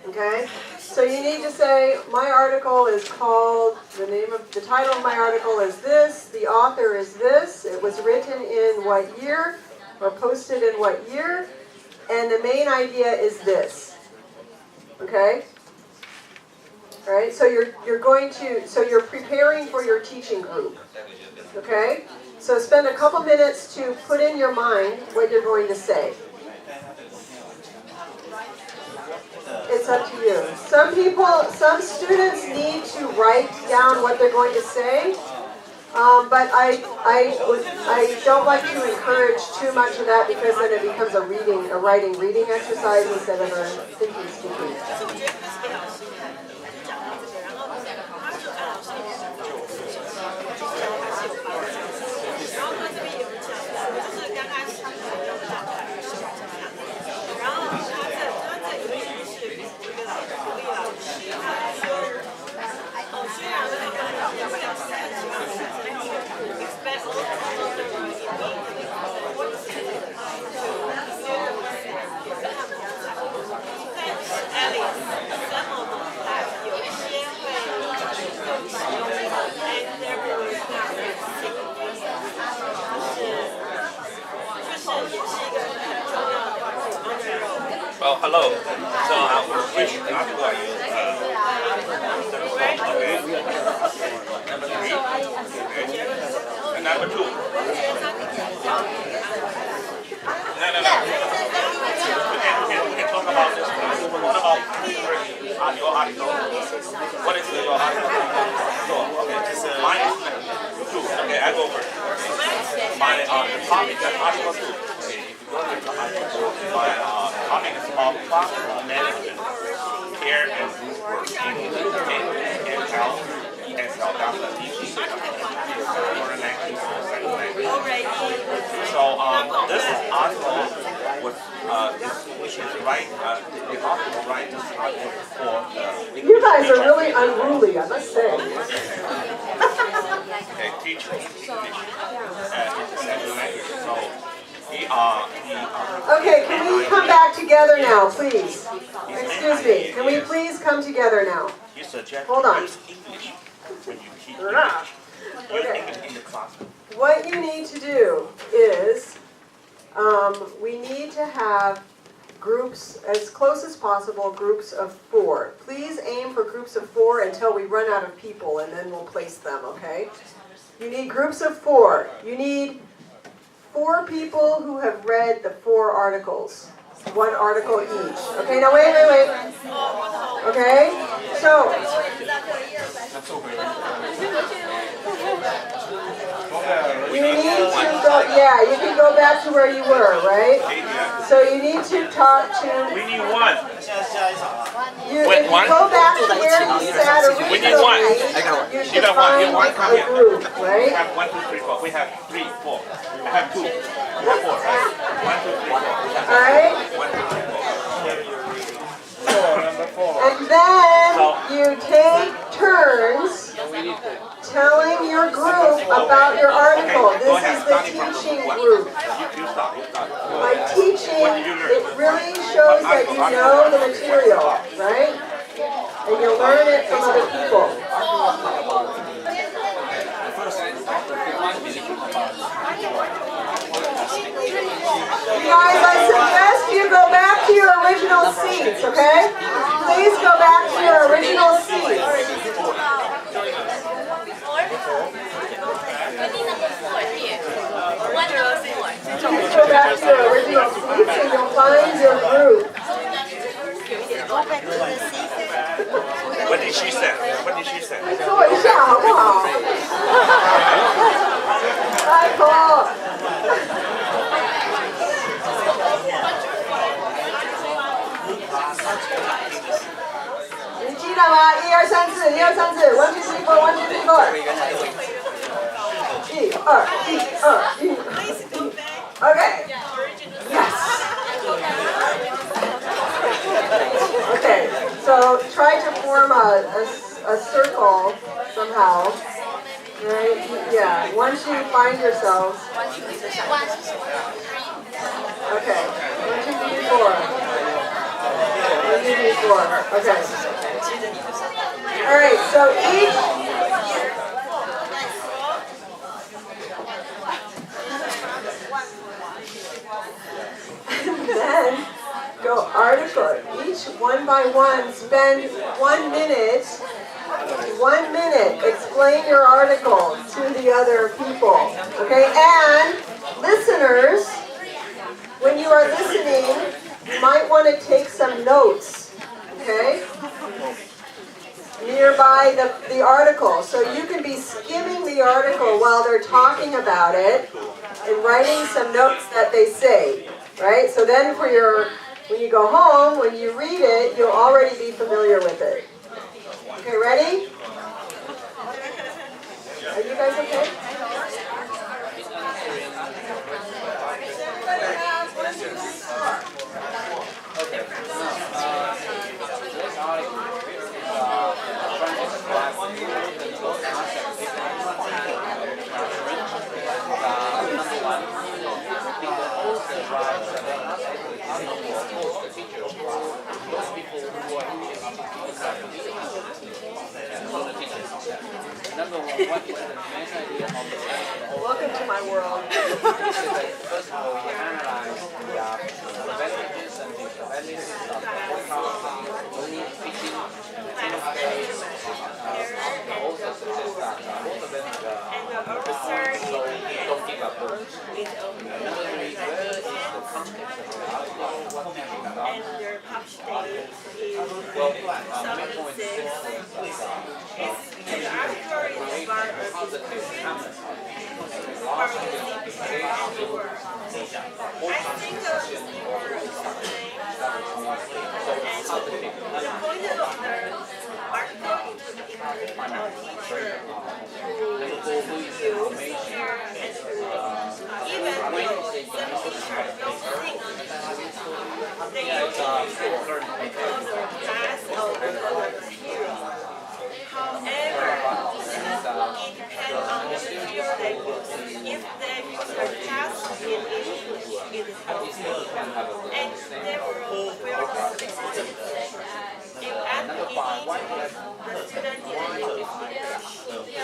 Okay? So you need to say, my article is called, the title of my article is this, the author is this, it was written in what year, or posted in what year, and the main idea is this. Okay? All right, so you're preparing for your teaching group. Okay? So spend a couple minutes to put in your mind what you're going to say. It's up to you. Some students need to write down what they're going to say, but I don't like to encourage too much of that because then it becomes a writing exercise instead of a thinking speaking. Well, hello. So which article are you? Okay. Number 3. Okay. And number 2. No. We can talk about this. What about your article? What is your article? Okay. Mine is 2. Okay, I go first. My topic is article 2. Okay. My topic is about classroom management, care and group work in health, ESL, that's the teaching, foreign language, second language. So this article was, which is right, the article right this article for the You guys are really unruly, I must say. Okay, teaching English in the second language. So Okay, can we come back together now, please? Excuse me, can we please come together now? You suggest Hold on. use English when you teach English. Use English in the classroom. What you need to do is, we need to have groups, as close as possible, groups of 4. Please aim for groups of 4 until we run out of people, and then we'll place them, okay? You need groups of 4. You need 4 people who have read the 4 articles. 1 article each. Okay, now wait. Okay? So, you need to go, you can go back to where you were, right? So you need to talk to... We need 1. If you go back to where you sat originally, We need 1. you should You got 1. You find come a group, We right? have 1, 2, 3, 4. We have 3, 4. I have 2. You have 4, right? 1, 2, 3, 4. Alright? 1, 2, 3, 4. And then you take turns telling your group about your article. This is the teaching group. You start. By teaching, it really shows that you know the material, right? And you'll learn it from other people. Guys, I suggest you go back to your original seats, okay? Please go back to your original seats. Please go back to your original seats and you'll find your group. What did she say? What did she say? 坐一下好不好？拜托。到吗？1、2、3、4，1、2、3、4 ，1、2、3、4，1、2、3、4。1、2、1、2、1。Okay. Yes. Okay. So try to form a circle somehow. Right? Yeah. Once you find yourselves. Okay. 1, 2, 3, 4. 1, 2, 3, 4. Okay. All right. So each. Then go article. Each one by one. Spend 1 minute. 1 minute. Explain your article to the other people. Okay. And listeners, when you are listening, you might want to take some notes. Okay. Nearby the article. So you can be skimming the article while they're talking about it and writing some notes that they say. Right? So then when you go home, when you read it, you'll already be familiar with it. Okay, ready? Are you guys okay? Welcome to my world. First of all, we analyze the advantages and disadvantages of teaching and space. Also suggest that both of them so don't give up. Number 3, where is the context of the article? What teaching about? Well, the main point is the article is about positive comments.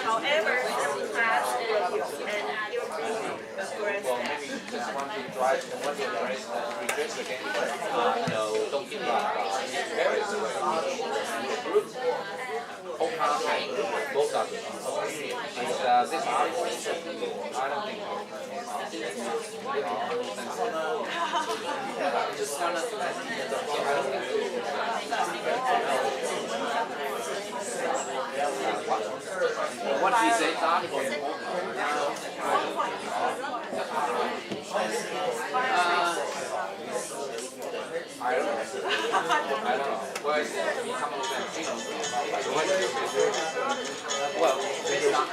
However, the class and your well, maybe you just want to drive the one to redress again. Don't give up. There is a group. Both are good. Is this article interesting? I don't think so. Just kind of, I don't think what do you say? The article is important. I don't know. Well, it's become a well, it's not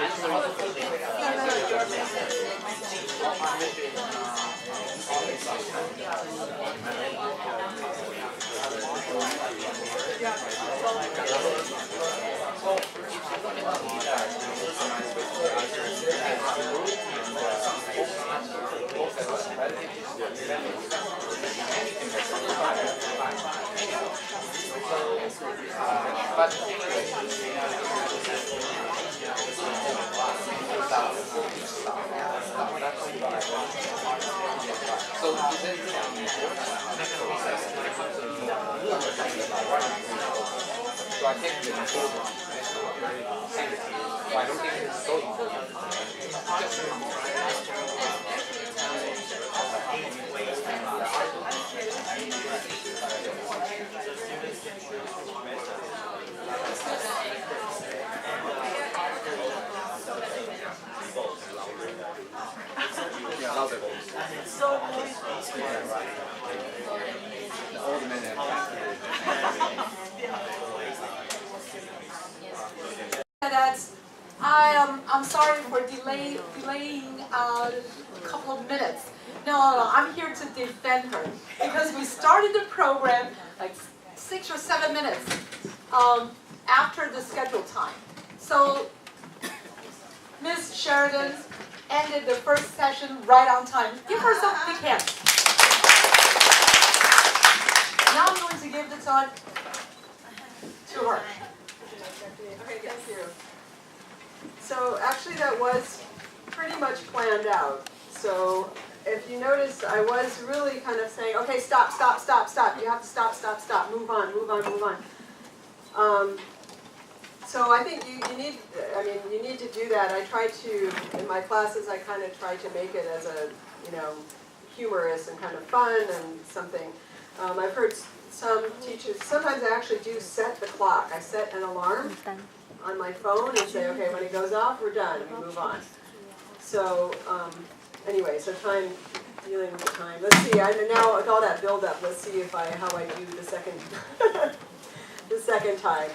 but so I think the important I don't think it's so important. I'm sorry for delaying a couple of minutes. No, I'm here to defend her because we started the program like 6 or 7 minutes after the scheduled time. So Ms. Sheridan ended the first session right on time. Give her some big hands. Now I'm going to give the time to her. Okay, thank you. So actually that was pretty much planned out. So if you notice, I was really kind of saying, okay, stop. You have to stop. Move on. So I think you need to do that. I try to, in my classes, I kind of try to make it as a, humorous and kind of fun and something. I've heard some teachers, sometimes I actually do set the clock. I set an alarm on my phone and say, okay, when it goes off, we're done, we move on. So anyway, so dealing with the time. Let's see, now with all that build up, let's see how I do the second, the second time.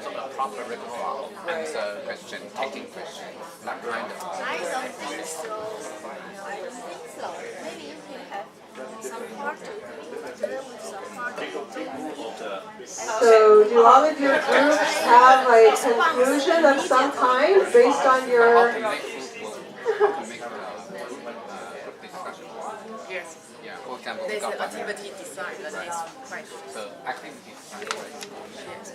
So a proper repertoire, answer question, taking question, that kind of. I don't think so. I don't think so. Maybe you can have some part together with some part. So do all of your groups have a conclusion of some kind based on your... Yes. Yeah, for example, There's an activity design, the next question. So activity design. Yes.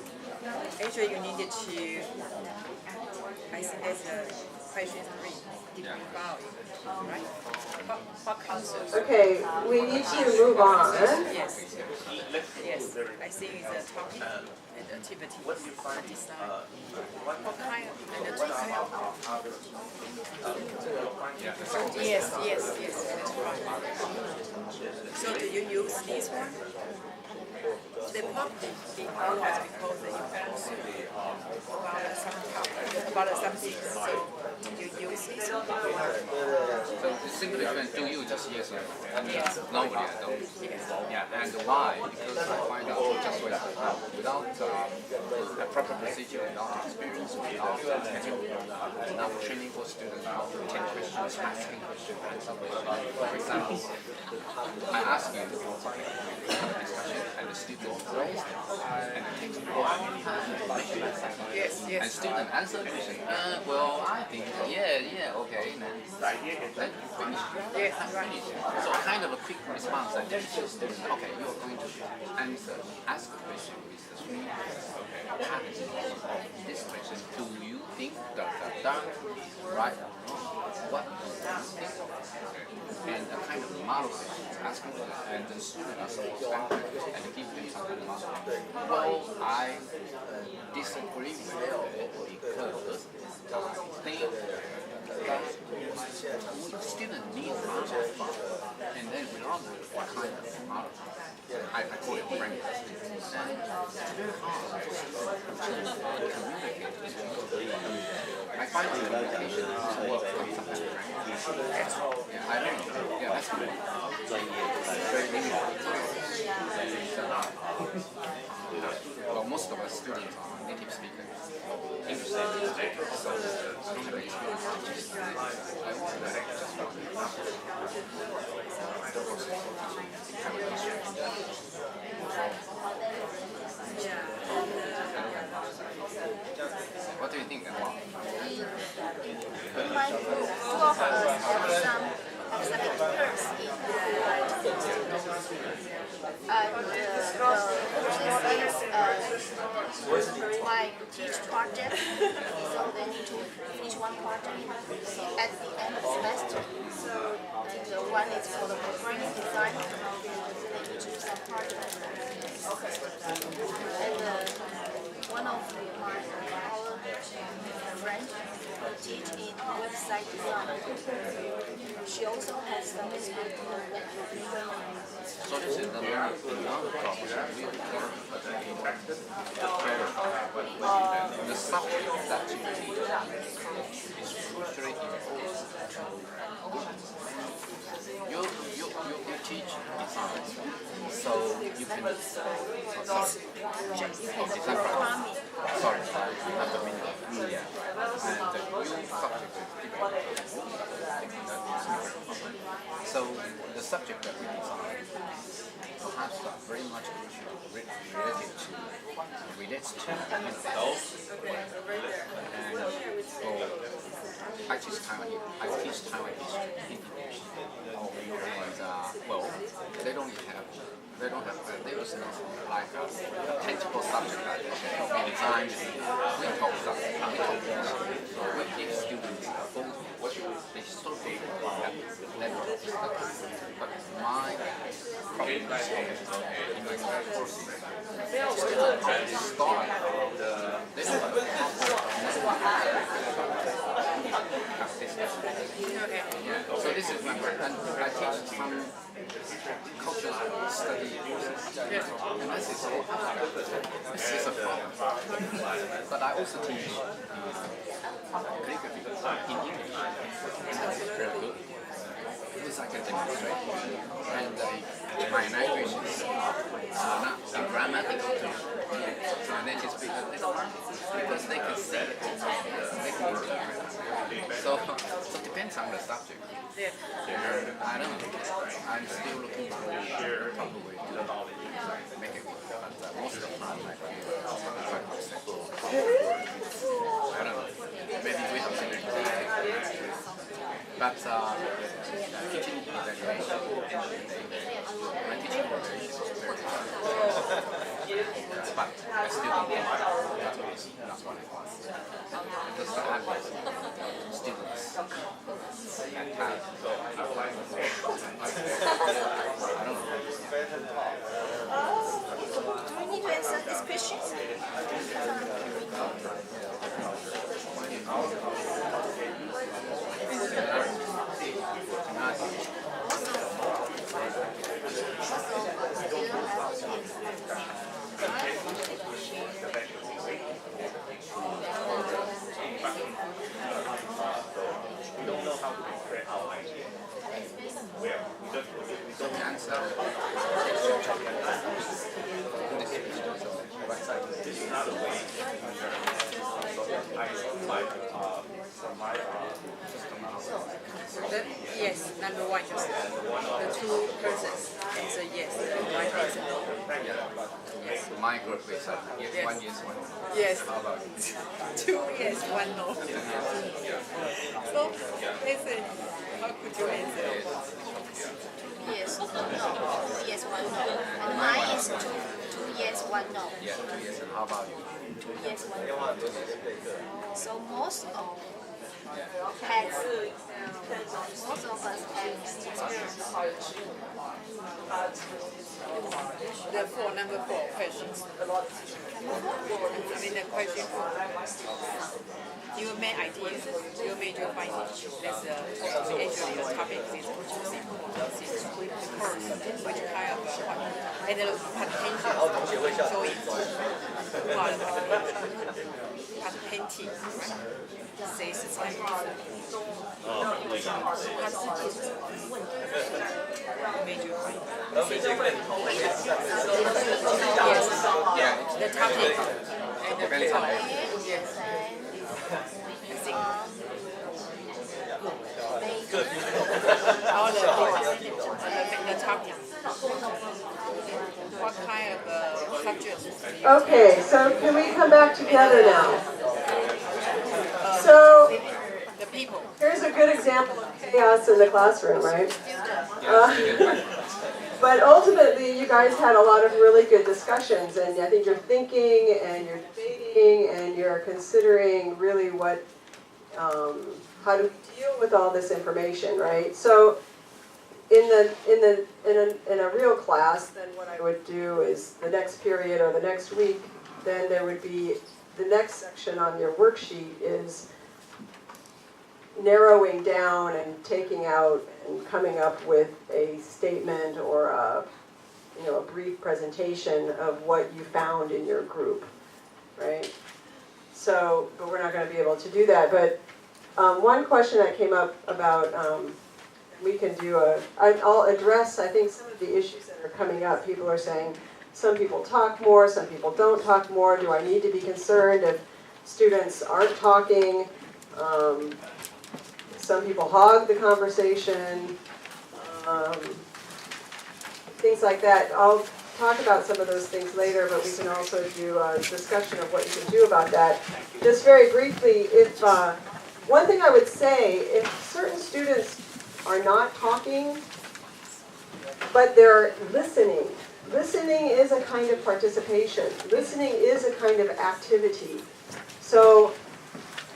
Actually, you needed to, I think that's question 3, define, right? What concepts? Okay, we need to move on. Yes. Yes. I think it's a topic and activity and design. What kind of and Yes. That's right. So do you use this one? They probably be always because you also about some topic, about something. So you use this one? So the simple difference, do you just yes or no? Yes. Nobody, I don't. Yes. Yeah, and why? Because I find out just without a proper procedure, without experience, without enough training for students, 10 questions, asking questions, and something. For example, I ask you to have a discussion, and the student raised it, and it takes a while. Yes. And student answer the question, well, I think, okay, then finish. Yes, right. So kind of a quick response and teach the student, okay, you are going to ask a question with the three patterns of this question. Do you think that right or wrong? What do you think? And a kind of model question, asking for that, and the student are supposed to answer and give them some kind of model. Well, I disagree with it because I think that student needs model, and then we don't know what kind of model. I call it brain testing. And it's very hard to communicate with people. I find communication is work sometimes. Yeah, I don't know. Yeah, that's good. Very limited. Well, most of us students are native speakers. English speakers. So I don't have any experience. I want to just what do you think? My group, two of us have some experience in my teach project, so they need to finish one project at the end of the semester. So the one is for the programming design, they need to do some project. And one of our friends teach in website design. She also has some experience in the web. So this is the non-profit the subject that you teach is crucially important. You teach design, so you can design sorry, not the minimum. Yeah. And the real subject is different. So the subject that we design perhaps very much relates to those. And so I teach Taiwan history in English. And well, there is no like a tangible subject like we design we talk subject. We give students a full historical level of study. But my problem is in my course start they don't so this is my work, and I teach some cultural study courses, and this is all this is a problem. But I also teach calligraphy in English, and that is very good. This I can demonstrate, and my language is not grammatical too. And they just speak a little because they can see it, they can interpret. So it depends on the subject. Yeah. I don't know. I'm still looking for a proper way to make it work. But most of the time I feel quite upset. I don't know. Maybe we have synergy. But teaching evaluation, my teaching evaluation is very hard. But I still don't think that is not what I want. Because I have students that have I don't know. Do we need to answer these questions? We don't know how to express our idea. So the answer this is not a way. Yes, number one just the two persons answer yes, one answer no. yes, my group is yes, 1 yes, 1 no. Yes. How about you? 2 yes, 1 no. So listen, how could you answer? Yes. 2 yes, 1 no. And mine is two yes, 1 no. Yeah, 2 yes, and how about you? 2 yes, 1 no. So most of us have experience. The number 4 questions. I mean the question 4. Your main idea, your major findings. That's actually the topic is producing the course, which kind of and the potential showing part of painting, right? 谁是参与者？他自己是问题。Major findings. Yes, the topic and the result. Yes. Good. All the topic. What kind of subjects? Okay, so can we come back together now? So the people. Here's a good example of chaos in the classroom, right? But ultimately, you guys had a lot of really good discussions, and I think you're thinking, and you're debating, and you're considering really what, how do we deal with all this information, right? So, in a real class, then what I would do is the next period or the next week, then there would be the next section on your worksheet is narrowing down and taking out and coming up with a statement or a brief presentation of what you found in your group, right? So, but we're not going to be able to do that. But one question that came up about, we can do I'll address, I think, some of the issues that are coming up. People are saying, some people talk more, some people don't talk more. Do I need to be concerned if students aren't talking? Some people hog the conversation. Things like that. I'll talk about some of those things later, but we can also do a discussion of what you can do about that. Just very briefly, if one thing I would say, if certain students are not talking, but they're listening, listening is a kind of participation. Listening is a kind of activity. So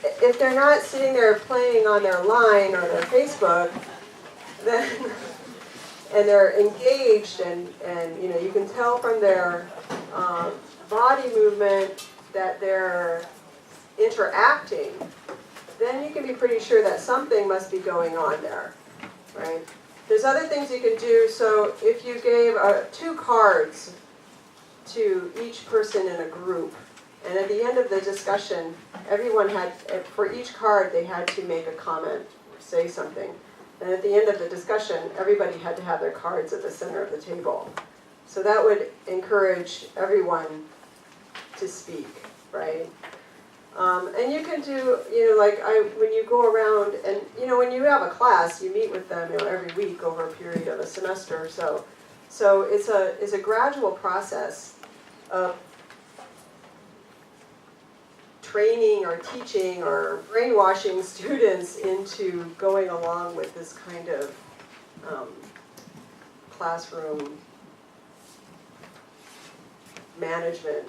if they're not sitting there playing on their line or their Facebook, then and they're engaged, and you know, you can tell from their body movement that they're interacting, then you can be pretty sure that something must be going on there, right? There's other things you can do. So if you gave 2 cards to each person in a group, and at the end of the discussion, everyone had, for each card, they had to make a comment, say something. And at the end of the discussion, everybody had to have their cards at the center of the table. So that would encourage everyone to speak, right? And you can do, you know, like when you go around and, you know, when you have a class, you meet with them, you know, every week over a period of a semester or so. So it's a gradual process of training or teaching or brainwashing students into going along with this kind of classroom management,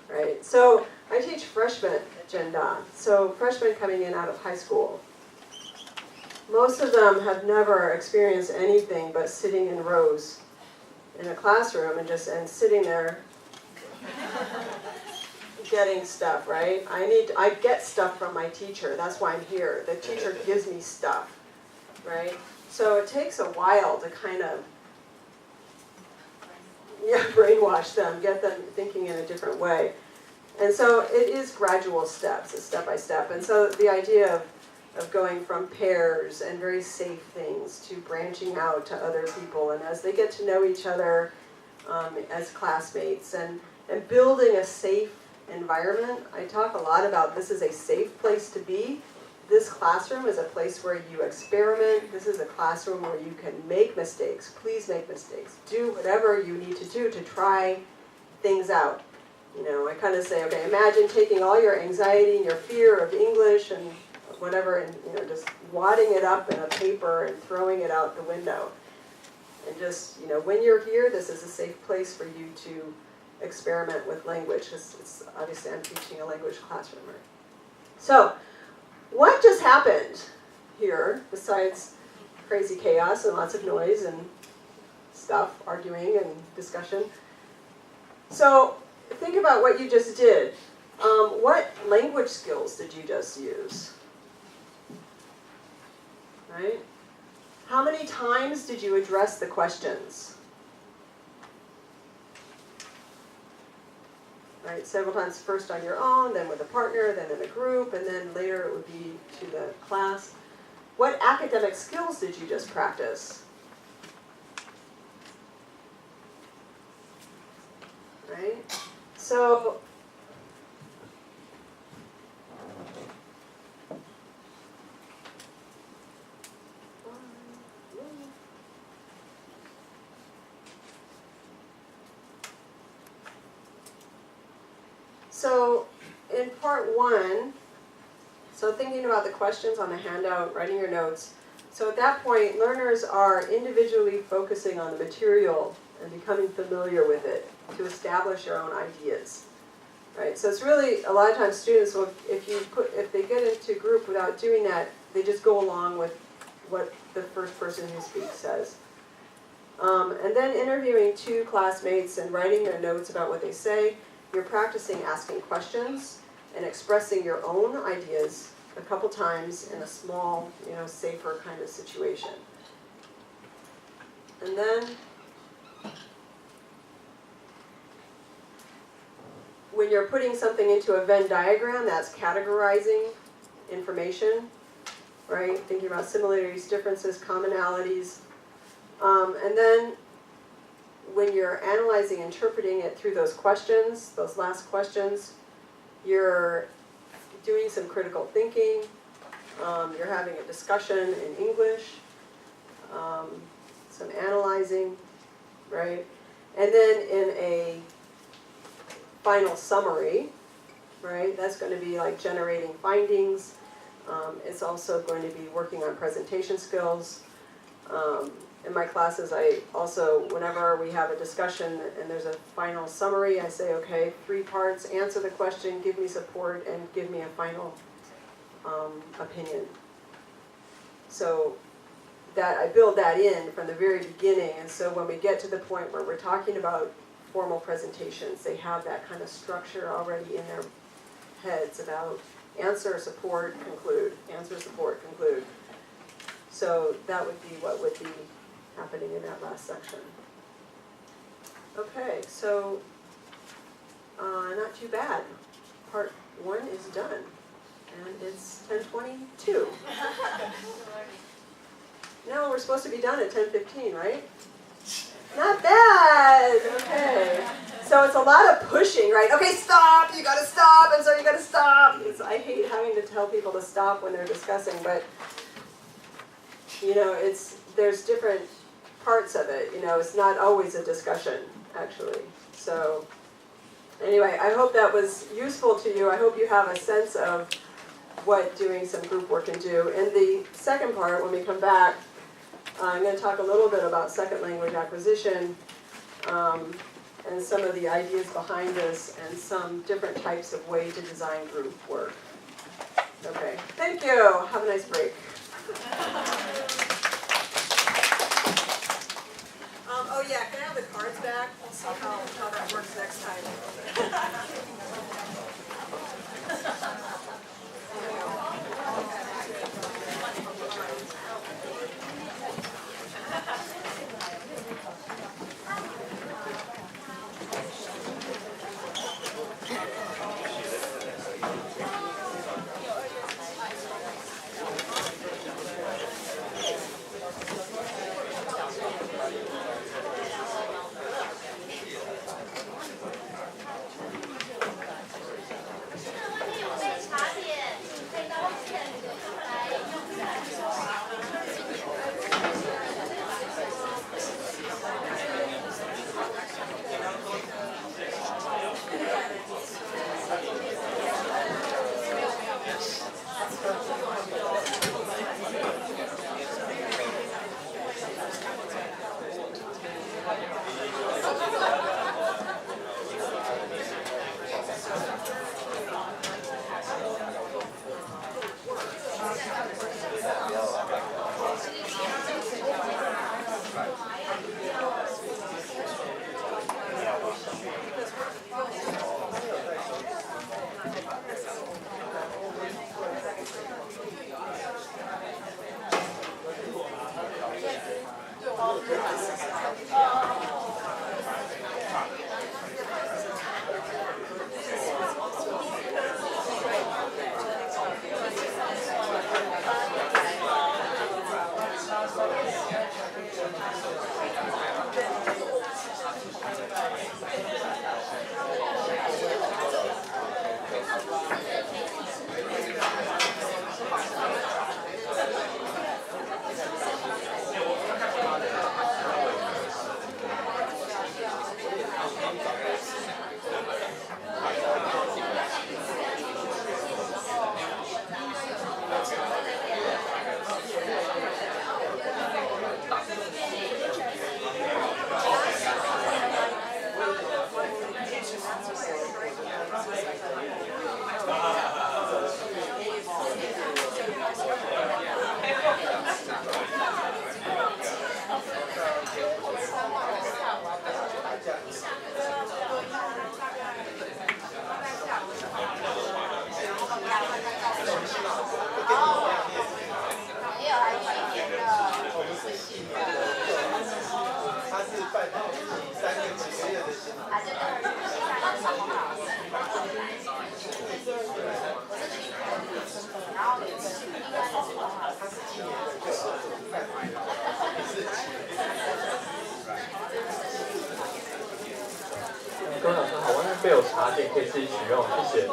right? So I teach freshmen at Genda, so freshmen coming in out of high school. Most of them have never experienced anything but sitting in rows in a classroom and sitting there getting stuff, right? I get stuff from my teacher. That's why I'm here. The teacher gives me stuff, right? So it takes a while to kind of brainwash them, get them thinking in a different way. And so it is gradual steps, it's step by step. And so the idea of going from pairs and very safe things to branching out to other people, and as they get to know each other as classmates, and building a safe environment. I talk a lot about this is a safe place to be. This classroom is a place where you experiment. This is a classroom where you can make mistakes. Please make mistakes. Do whatever you need to do to try things out. You know, I kind of say, okay, imagine taking all your anxiety and your fear of English and whatever, and you know, just wadding it up in a paper and throwing it out the window. And just, you know, when you're here, this is a safe place for you to experiment with language, because it's obviously I'm teaching a language classroom, right? So, what just happened here, besides crazy chaos and lots of noise and stuff, arguing and discussion? So, think about what you just did. What language skills did you just use? Right? How many times did you address the questions? Right, several times, first on your own, then with a partner, then in a group, and then later it would be to the class. What academic skills did you just practice? Right? So, So in part 1, so thinking about the questions on the handout, writing your notes. So at that point, learners are individually focusing on the material and becoming familiar with it to establish their own ideas. Right? So it's really, a lot of times students will, if they get into group without doing that, they just go along with what the first person who speaks says. And then interviewing 2 classmates and writing their notes about what they say. You're practicing asking questions and expressing your own ideas a couple times in a small, you know, safer kind of situation. And then when you're putting something into a Venn diagram, that's categorizing information, right? Thinking about similarities, differences, commonalities. And then when you're analyzing, interpreting it through those questions, those last questions, you're doing some critical thinking, you're having a discussion in English, some analyzing, right? And then in a final summary, right, that's going to be like generating findings. It's also going to be working on presentation skills. In my classes, I also, whenever we have a discussion and there's a final summary, I say, okay, 3 parts, answer the question, give me support, and give me a final opinion. So that I build that in from the very beginning, and so when we get to the point where we're talking about formal presentations, they have that kind of structure already in their heads about answer, support, conclude, answer, support, conclude. So that would be what would be happening in that last section. Okay, so not too bad. Part 1 is done, and it's 10:22. No, we're supposed to be done at 10:15, right? Not bad. Okay. So it's a lot of pushing, right? Okay, stop. You got to stop. I'm sorry, you got to stop. I hate having to tell people to stop when they're discussing, but you know, there's different parts of it. You know, it's not always a discussion, actually. So anyway, I hope that was useful to you. I hope you have a sense of what doing some group work can do. In the second part, when we come back, I'm going to talk a little bit about second language acquisition and some of the ideas behind this and some different types of way to design group work. Okay, thank you. Have a nice break. Oh yeah, can I have the cards back? We'll see how that works next time. 备有茶点可以自己取用，谢谢。